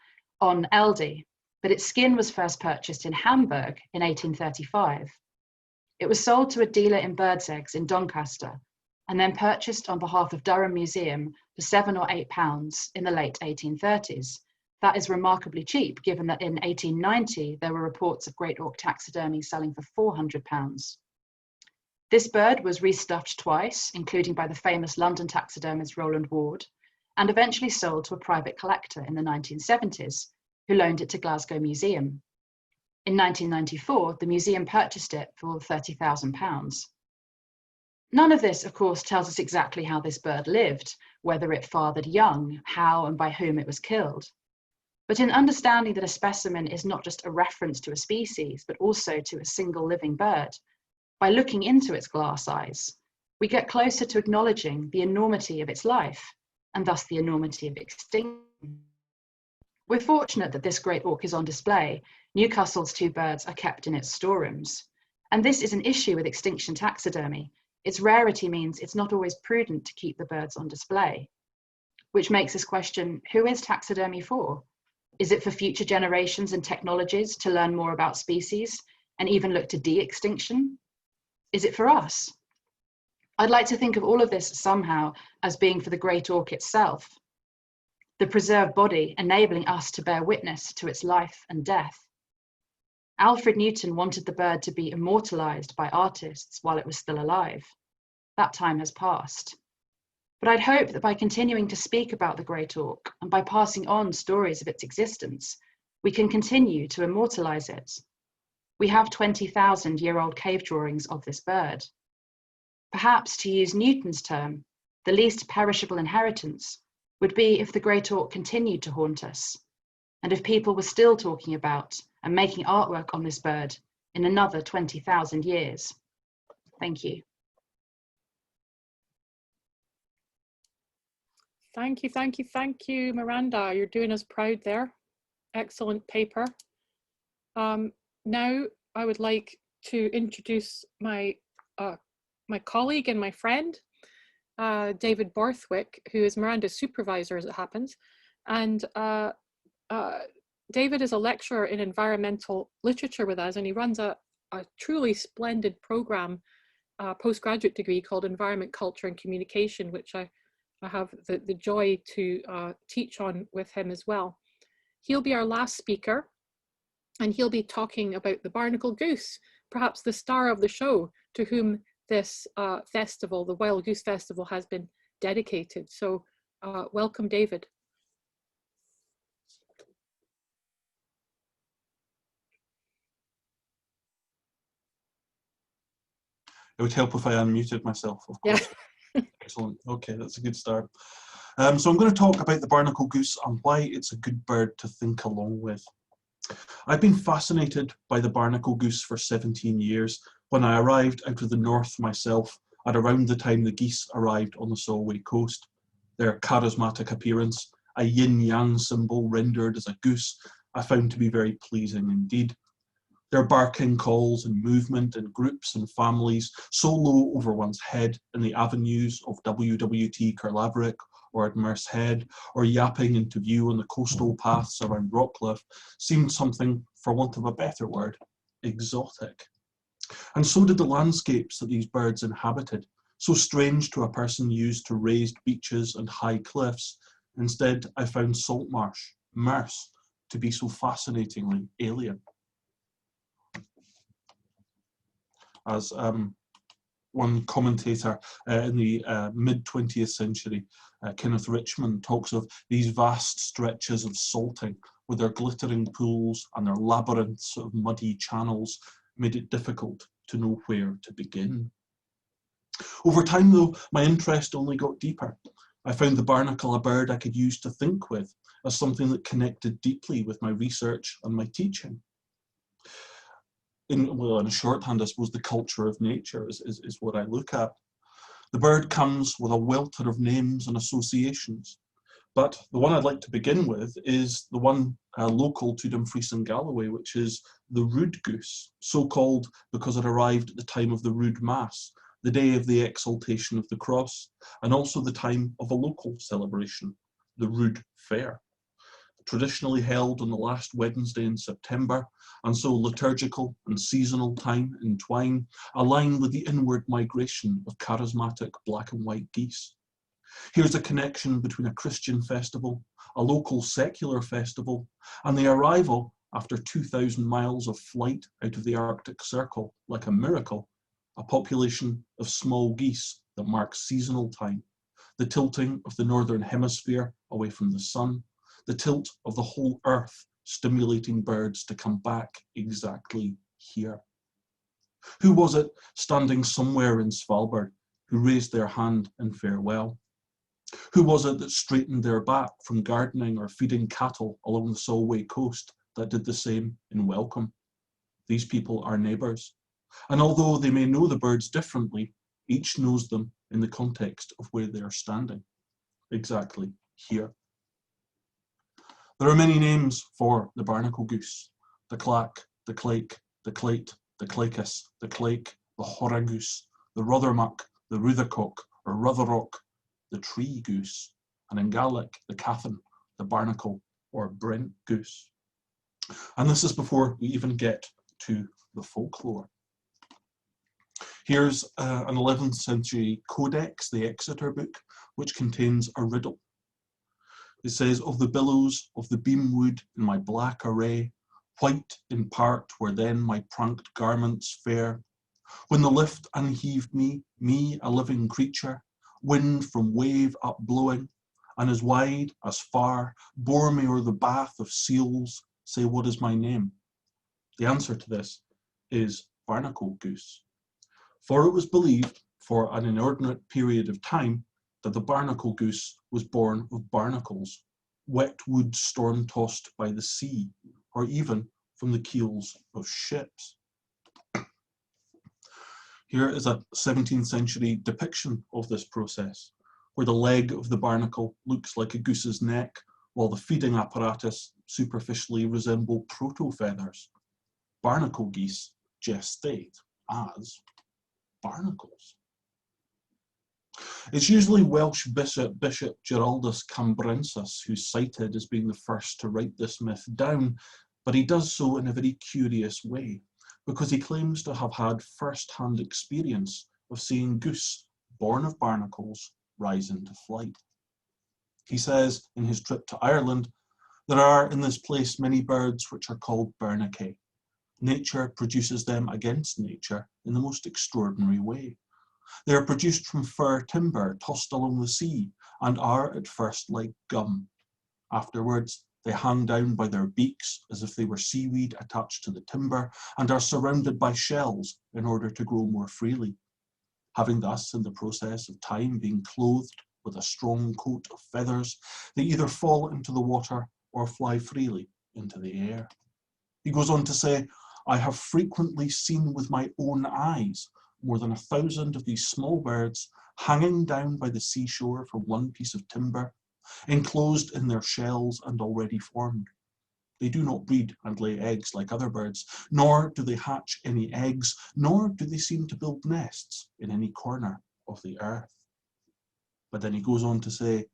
on Eldey, but its skin was first purchased in Hamburg in 1835. It was sold to a dealer in birds' eggs in Doncaster, and then purchased on behalf of Durham Museum for £7 or £8 in the late 1830s. That is remarkably cheap, given that in 1890 there were reports of great auk taxidermy selling for £400. This bird was restuffed twice, including by the famous London taxidermist Roland Ward, and eventually sold to a private collector in the 1970s, who loaned it to Glasgow Museum. In 1994, the museum purchased it for £30,000. None of this, of course, tells us exactly how this bird lived, whether it fathered young, how and by whom it was killed. But in understanding that a specimen is not just a reference to a species, but also to a single living bird, by looking into its glass eyes, we get closer to acknowledging the enormity of its life, and thus the enormity of extinction. We're fortunate that this great auk is on display. Newcastle's two birds are kept in its storerooms. And this is an issue with extinction taxidermy. Its rarity means it's not always prudent to keep the birds on display, which makes us question, who is taxidermy for? Is it for future generations and technologies to learn more about species and even look to de-extinction? Is it for us? I'd like to think of all of this somehow as being for the great auk itself, the preserved body enabling us to bear witness to its life and death. Alfred Newton wanted the bird to be immortalized by artists while it was still alive. That time has passed. But I'd hope that by continuing to speak about the great auk and by passing on stories of its existence, we can continue to immortalize it. We have 20,000-year-old cave drawings of this bird. Perhaps, to use Newton's term, the least perishable inheritance would be if the great auk continued to haunt us, and if people were still talking about and making artwork on this bird in another 20,000 years. Thank you. Thank you, thank you, thank you, Miranda. You're doing us proud there. Excellent paper. Now I would like to introduce my my colleague and my friend, David Barthwick, who is Miranda's supervisor as it happens. And David is a lecturer in environmental literature with us, and he runs a truly splendid program, postgraduate degree called Environment, Culture and Communication, which I have the joy to teach on with him as well. He'll be our last speaker, and he'll be talking about the Barnacle Goose, perhaps the star of the show, to whom this festival, the Wild Goose Festival, has been dedicated. So welcome, David. It would help if I unmuted myself, of course. Yeah. Excellent. Okay, that's a good start. So I'm going to talk about the Barnacle Goose and why it's a good bird to think along with. I've been fascinated by the Barnacle Goose for 17 years when I arrived out of the north myself at around the time the geese arrived on the Solway coast. Their charismatic appearance, a yin-yang symbol rendered as a goose, I found to be very pleasing indeed. Their barking calls and movement in groups and families so low over one's head in the avenues of WWT Carlaverick or at Merse Head, or yapping into view on the coastal paths around Rockcliffe, seemed something, for want of a better word, exotic. And so did the landscapes that these birds inhabited, so strange to a person used to raised beaches and high cliffs. Instead, I found salt marsh, Merse, to be so fascinatingly alien. As one commentator in the mid-20th century, Kenneth Richmond, talks of these vast stretches of salting with their glittering pools and their labyrinths of muddy channels made it difficult to know where to begin. Over time, though, my interest only got deeper. I found the barnacle a bird I could use to think with, as something that connected deeply with my research and my teaching. In a shorthand, I suppose the culture of nature is what I look at. The bird comes with a welter of names and associations, but the one I'd like to begin with is the one local to Dumfries and Galloway, which is the Rude Goose, so called because it arrived at the time of the Rude Mass, the day of the exaltation of the cross, and also the time of a local celebration, the Rude Fair. Traditionally held on the last Wednesday in September, and so liturgical and seasonal time entwine, align with the inward migration of charismatic black and white geese. Here's a connection between a Christian festival, a local secular festival, and the arrival, after 2,000 miles of flight out of the Arctic Circle, like a miracle, a population of small geese that marks seasonal time, the tilting of the northern hemisphere away from the sun, the tilt of the whole earth, stimulating birds to come back exactly here. Who was it standing somewhere in Svalbard who raised their hand in farewell? Who was it that straightened their back from gardening or feeding cattle along the Solway coast that did the same in welcome? These people are neighbours, and although they may know the birds differently, each knows them in the context of where they are standing, exactly here. There are many names for the barnacle goose: the clack, the clake, the clate, the clacus, the clake, the horagoose, the rothermuck, the ruthercock or rutherrock, the tree goose, and in Gaelic, the cathan, the barnacle or brent goose. And this is before we even get to the folklore. Here's an 11th century codex, the Exeter book, which contains a riddle. It says, "Of the billows of the beamwood in my black array, white in part were then my pranked garments fair. When the lift unheaved me, a living creature, wind from wave upblowing, and as wide, as far, bore me o'er the bath of seals, say what is my name?" The answer to this is Barnacle Goose. For it was believed, for an inordinate period of time, that the barnacle goose was born of barnacles, wet wood storm-tossed by the sea, or even from the keels of ships. Here is a 17th century depiction of this process, where the leg of the barnacle looks like a goose's neck, while the feeding apparatus superficially resemble proto-feathers. Barnacle geese gestate as barnacles. It's usually Welsh Bishop Giraldus Cambrensis who's cited as being the first to write this myth down, but he does so in a very curious way, because he claims to have had first-hand experience of seeing goose born of barnacles rise into flight. He says in his trip to Ireland, "There are in this place many birds which are called bernacae. Nature produces them against nature in the most extraordinary way. They are produced from fir timber tossed along the sea, and are at first like gum. Afterwards, they hang down by their beaks as if they were seaweed attached to the timber, and are surrounded by shells in order to grow more freely. Having thus, in the process of time, been clothed with a strong coat of feathers, they either fall into the water or fly freely into the air." He goes on to say, "I have frequently seen with my own eyes more than 1,000 of these small birds hanging down by the seashore from one piece of timber, enclosed in their shells and already formed. They do not breed and lay eggs like other birds, nor do they hatch any eggs, nor do they seem to build nests in any corner of the earth." But then he goes on to say,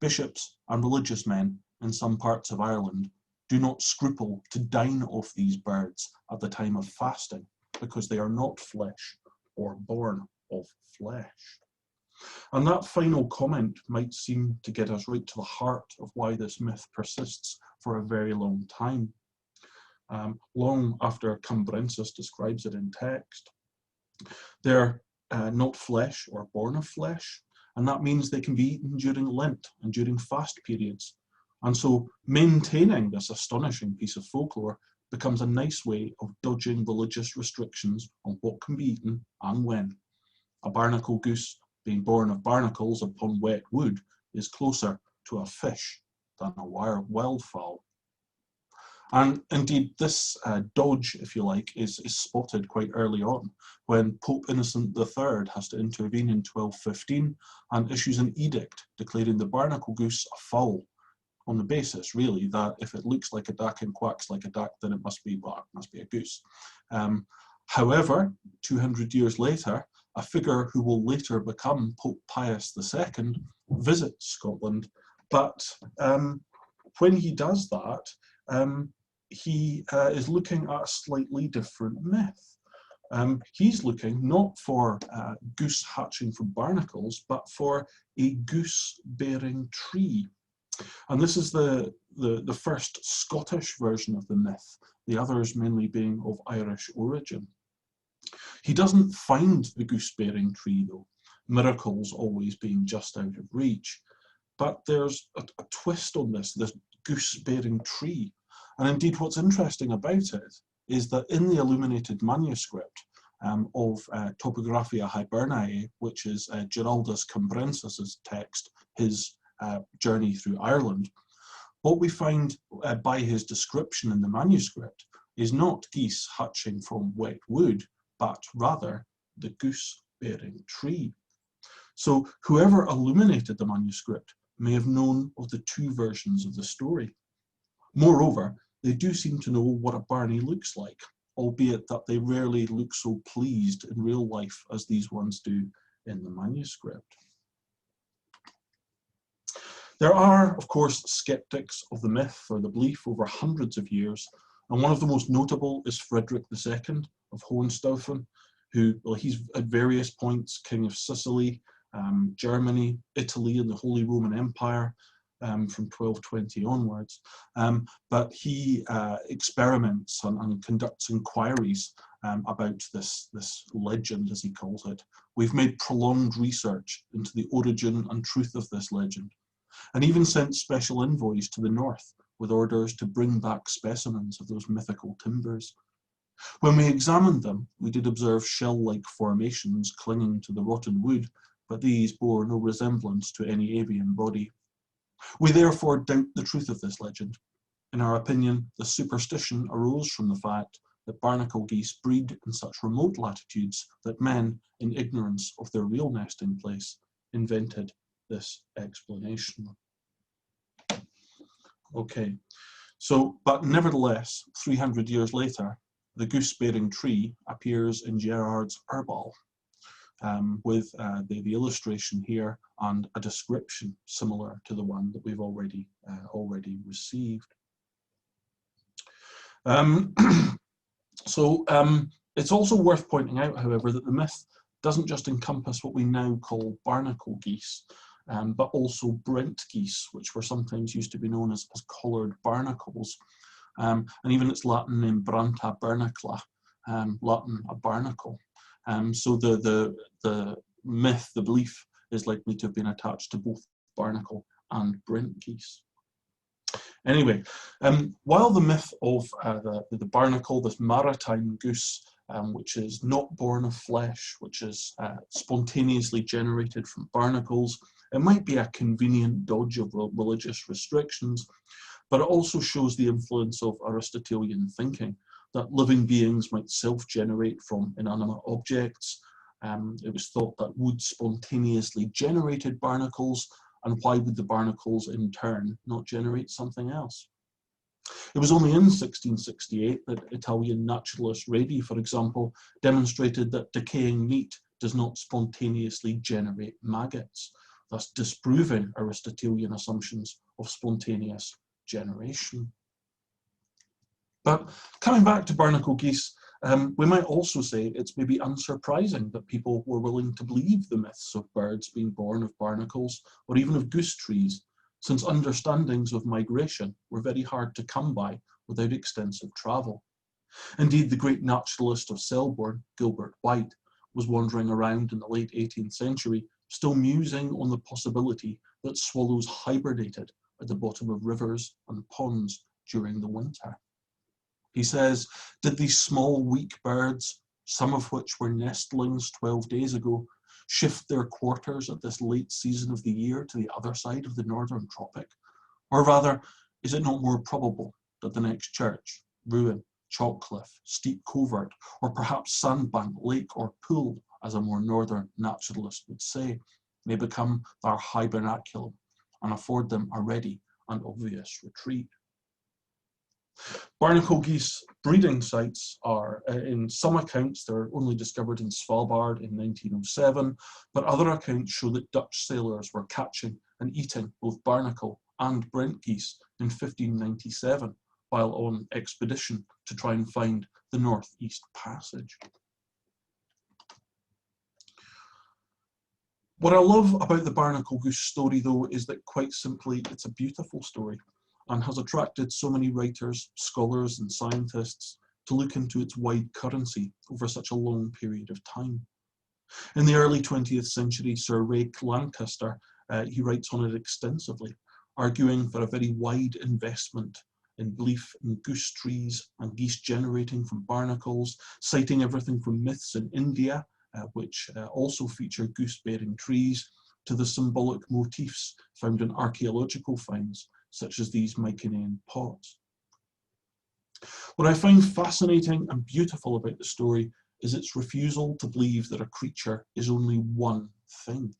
"Bishops and religious men in some parts of Ireland do not scruple to dine off these birds at the time of fasting, because they are not flesh or born of flesh." And that final comment might seem to get us right to the heart of why this myth persists for a very long time, long after Cambrensis describes it in text. They're not flesh or born of flesh, and that means they can be eaten during Lent and during fast periods. And so maintaining this astonishing piece of folklore becomes a nice way of dodging religious restrictions on what can be eaten and when. A barnacle goose being born of barnacles upon wet wood is closer to a fish than a wildfowl. And indeed, this dodge, if you like, is spotted quite early on when Pope Innocent III has to intervene in 1215 and issues an edict declaring the barnacle goose a fowl, on the basis, really, that if it looks like a duck and quacks like a duck, then it must be a goose. However, 200 years later, a figure who will later become Pope Pius II visits Scotland, but when he does that, he is looking at a slightly different myth. He's looking not for goose hatching from barnacles, but for a goose-bearing tree. And this is the first Scottish version of the myth, the others mainly being of Irish origin. He doesn't find the goose-bearing tree, though, miracles always being just out of reach. But there's a twist on this goose-bearing tree. And indeed, what's interesting about it is that in the illuminated manuscript of Topographia Hiberniae, which is Giraldus Cambrensis' text, his journey through Ireland, what we find by his description in the manuscript is not geese hatching from wet wood, but rather the goose-bearing tree. So whoever illuminated the manuscript may have known of the two versions of the story. Moreover, they do seem to know what a barney looks like, albeit that they rarely look so pleased in real life as these ones do in the manuscript. There are, of course, skeptics of the myth or the belief over hundreds of years, and one of the most notable is Frederick II of Hohenstaufen, who, well, he's at various points King of Sicily, Germany, Italy, and the Holy Roman Empire from 1220 onwards. But he experiments and conducts inquiries about this legend, as he calls it. We've made prolonged research into the origin and truth of this legend, and even sent special envoys to the north with orders to bring back specimens of those mythical timbers. When we examined them, we did observe shell-like formations clinging to the rotten wood, but these bore no resemblance to any avian body. We therefore doubt the truth of this legend. In our opinion, the superstition arose from the fact that barnacle geese breed in such remote latitudes that men, in ignorance of their real nesting place, invented this explanation. Okay, so, but nevertheless, 300 years later, the goose-bearing tree appears in Gerard's Herbal, with the illustration here and a description similar to the one that we've already received. It's also worth pointing out, however, that the myth doesn't just encompass what we now call barnacle geese, but also Brent geese, which were sometimes used to be known as collared barnacles, and even its Latin name Branta bernacla, Latin a barnacle. So the myth, the belief, is likely to have been attached to both barnacle and Brent geese. Anyway, while the myth of the barnacle, this maritime goose, which is not born of flesh, which is spontaneously generated from barnacles, it might be a convenient dodge of religious restrictions, but it also shows the influence of Aristotelian thinking, that living beings might self-generate from inanimate objects. It was thought that wood spontaneously generated barnacles, and why would the barnacles in turn not generate something else? It was only in 1668 that Italian naturalist Redi, for example, demonstrated that decaying meat does not spontaneously generate maggots, thus disproving Aristotelian assumptions of spontaneous generation. But coming back to barnacle geese, we might also say it's maybe unsurprising that people were willing to believe the myths of birds being born of barnacles or even of goose trees, since understandings of migration were very hard to come by without extensive travel. Indeed, the great naturalist of Selborne, Gilbert White, was wandering around in the late 18th century, still musing on the possibility that swallows hibernated at the bottom of rivers and ponds during the winter. He says, did these small, weak birds, some of which were nestlings 12 days ago, shift their quarters at this late season of the year to the other side of the northern tropic? Or rather, is it not more probable that the next church, ruin, chalk cliff, steep covert, or perhaps sandbank, lake, or pool, as a more northern naturalist would say, may become their hibernaculum and afford them a ready and obvious retreat? Barnacle geese breeding sites are, in some accounts, they're only discovered in Svalbard in 1907, but other accounts show that Dutch sailors were catching and eating both barnacle and brent geese in 1597 while on expedition to try and find the Northeast Passage. What I love about the Barnacle Goose story, though, is that quite simply it's a beautiful story and has attracted so many writers, scholars, and scientists to look into its wide currency over such a long period of time. In the early 20th century, Sir Ray Lancaster, he writes on it extensively, arguing for a very wide investment in belief in goose trees and geese generating from barnacles, citing everything from myths in India, which also feature goose-bearing trees, to the symbolic motifs found in archaeological finds, such as these Mycenaean pots. What I find fascinating and beautiful about the story is its refusal to believe that a creature is only one thing.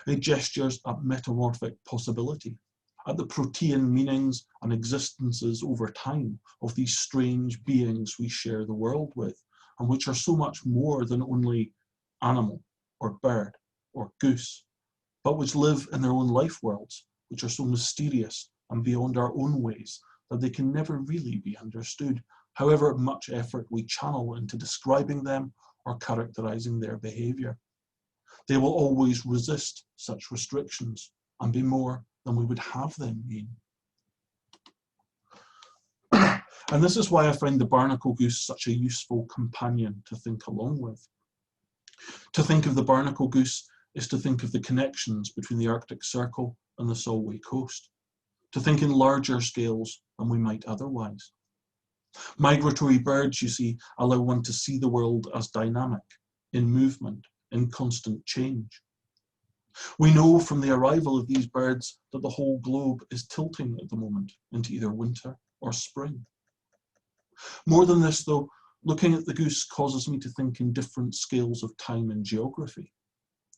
It gestures at metamorphic possibility, at the protean meanings and existences over time of these strange beings we share the world with, and which are so much more than only animal or bird or goose, but which live in their own life worlds, which are so mysterious and beyond our own ways that they can never really be understood, however much effort we channel into describing them or characterizing their behavior. They will always resist such restrictions and be more than we would have them being. And this is why I find the barnacle goose such a useful companion to think along with. To think of the barnacle goose is to think of the connections between the Arctic Circle and the Solway Coast, to think in larger scales than we might otherwise. Migratory birds, you see, allow one to see the world as dynamic, in movement, in constant change. We know from the arrival of these birds that the whole globe is tilting at the moment into either winter or spring. More than this, though, looking at the goose causes me to think in different scales of time and geography.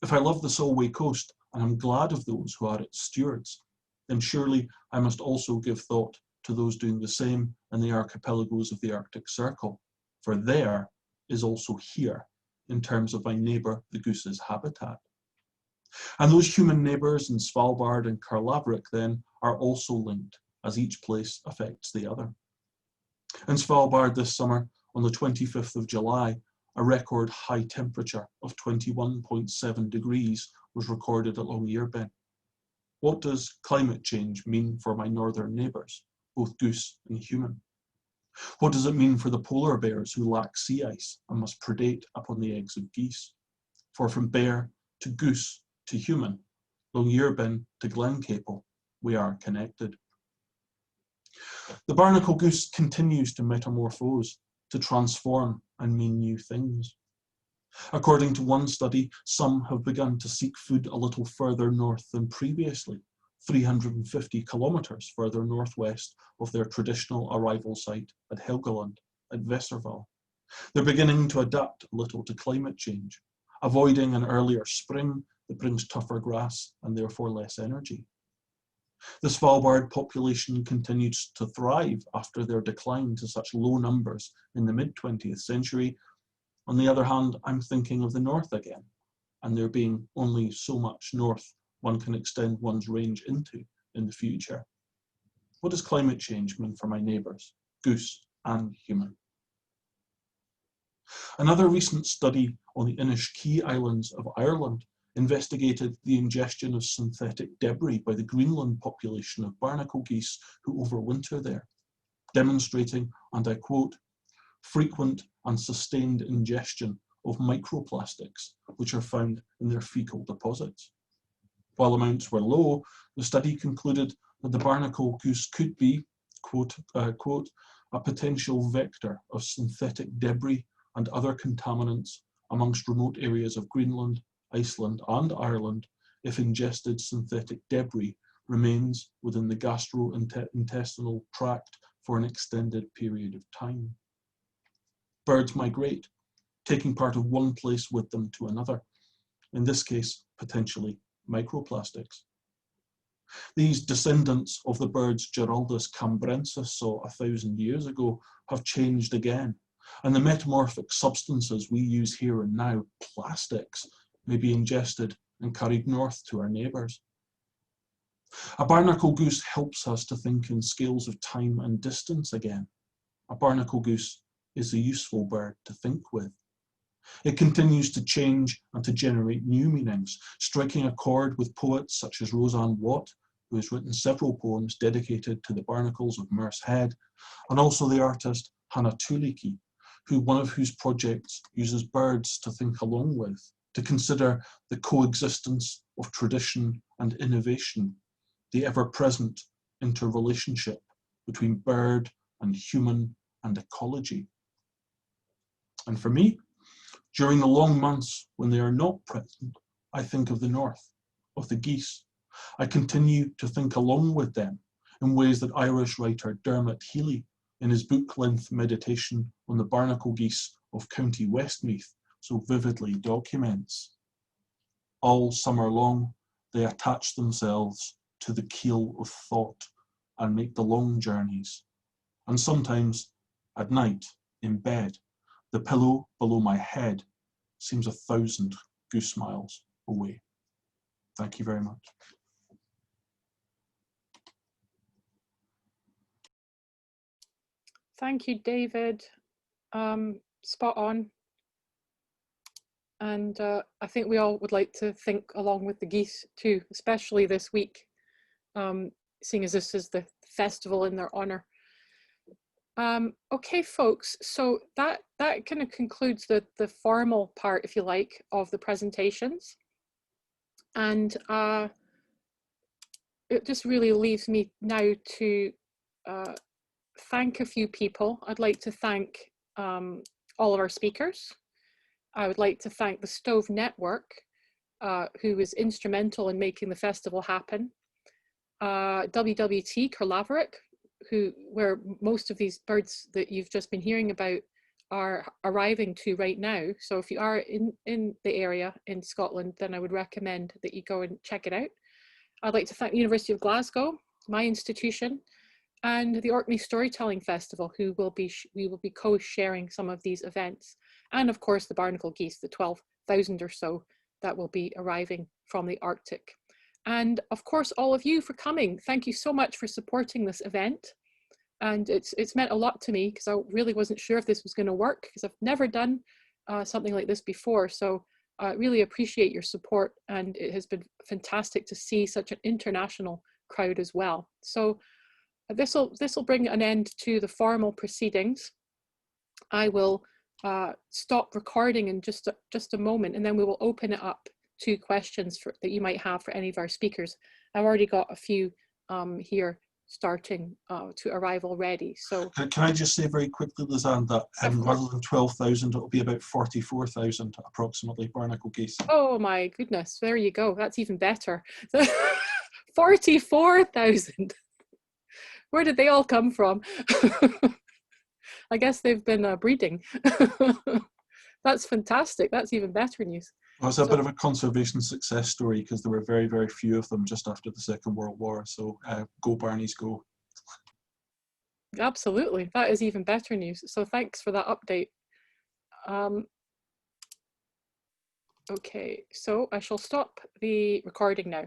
If I love the Solway Coast and I'm glad of those who are its stewards, then surely I must also give thought to those doing the same in the archipelagos of the Arctic Circle, for there is also here in terms of my neighbour the goose's habitat. And those human neighbours in Svalbard and Karlavrik then are also linked, as each place affects the other. In Svalbard this summer, on the 25th of July, a record high temperature of 21.7 degrees was recorded at Longyearbyen. What does climate change mean for my northern neighbours, both goose and human? What does it mean for the polar bears who lack sea ice and must predate upon the eggs of geese? For from bear to goose to human, Longyearbyen to Glencapel, we are connected. The barnacle goose continues to metamorphose, to transform and mean new things. According to one study, some have begun to seek food a little further north than previously, 350 kilometres further northwest of their traditional arrival site at Helgeland, at Vesterval. They're beginning to adapt a little to climate change, avoiding an earlier spring that brings tougher grass and therefore less energy. The Svalbard population continues to thrive after their decline to such low numbers in the mid-20th century. On the other hand, I'm thinking of the north again, and there being only so much north one can extend one's range into in the future. What does climate change mean for my neighbours, goose and human? Another recent study on the Inishkea Islands of Ireland investigated the ingestion of synthetic debris by the Greenland population of barnacle geese who overwinter there, demonstrating, and I quote, frequent and sustained ingestion of microplastics which are found in their fecal deposits. While amounts were low, the study concluded that the barnacle goose could be, quote, quote, a potential vector of synthetic debris and other contaminants amongst remote areas of Greenland Iceland and Ireland, if ingested synthetic debris, remains within the gastrointestinal tract for an extended period of time. Birds migrate, taking part of one place with them to another, in this case, potentially microplastics. These descendants of the birds Geraldus cambrensis saw 1,000 years ago have changed again, and the metamorphic substances we use here and now, plastics, may be ingested and carried north to our neighbours. A barnacle goose helps us to think in scales of time and distance again. A barnacle goose is a useful bird to think with. It continues to change and to generate new meanings, striking a chord with poets such as Roseanne Watt, who has written several poems dedicated to the barnacles of Merse Head, and also the artist Hannah Tuliki, one of whose projects uses birds to think along with, to consider the coexistence of tradition and innovation, the ever-present interrelationship between bird and human and ecology. And for me, during the long months when they are not present, I think of the north, of the geese. I continue to think along with them in ways that Irish writer Dermot Healy, in his book-length meditation on the barnacle geese of County Westmeath, so vividly documents. All summer long, they attach themselves to the keel of thought and make the long journeys. And sometimes, at night, in bed, the pillow below my head seems 1,000 goose miles away. Thank you very much. Thank you, David. Spot on. And I think we all would like to think along with the geese too, especially this week, seeing as this is the festival in their honor. Okay, folks, so that kind of concludes the formal part, if you like, of the presentations. And it just really leaves me now to thank a few people. I'd like to thank all of our speakers. I would like to thank the Stove Network, who was instrumental in making the festival happen. WWT Kerlaverick, where most of these birds that you've just been hearing about are arriving to right now. So if you are in the area in Scotland, then I would recommend that you go and check it out. I'd like to thank the University of Glasgow, my institution, and the Orkney Storytelling Festival, we will be co-sharing some of these events. And of course, the Barnacle Geese, the 12,000 or so that will be arriving from the Arctic. And of course, all of you for coming. Thank you so much for supporting this event. And it's meant a lot to me because I really wasn't sure if this was going to work because I've never done something like this before. So I really appreciate your support, and it has been fantastic to see such an international crowd as well. So this will bring an end to the formal proceedings. I will stop recording in just a moment, and then we will open it up to questions that you might have for any of our speakers. I've already got a few here starting to arrive already. So can I just say very quickly, Lisanne, that rather than 12,000, it'll be about 44,000 approximately barnacle geese. Oh my goodness, there you go. That's even better. 44,000. Where did they all come from? I guess they've been breeding. That's fantastic. That's even better news. Well, it's a bit of a conservation success story because there were very, very few of them just after the Second World War. So go Barneys, go. Absolutely. That is even better news. So thanks for that update. Okay, so I shall stop the recording now.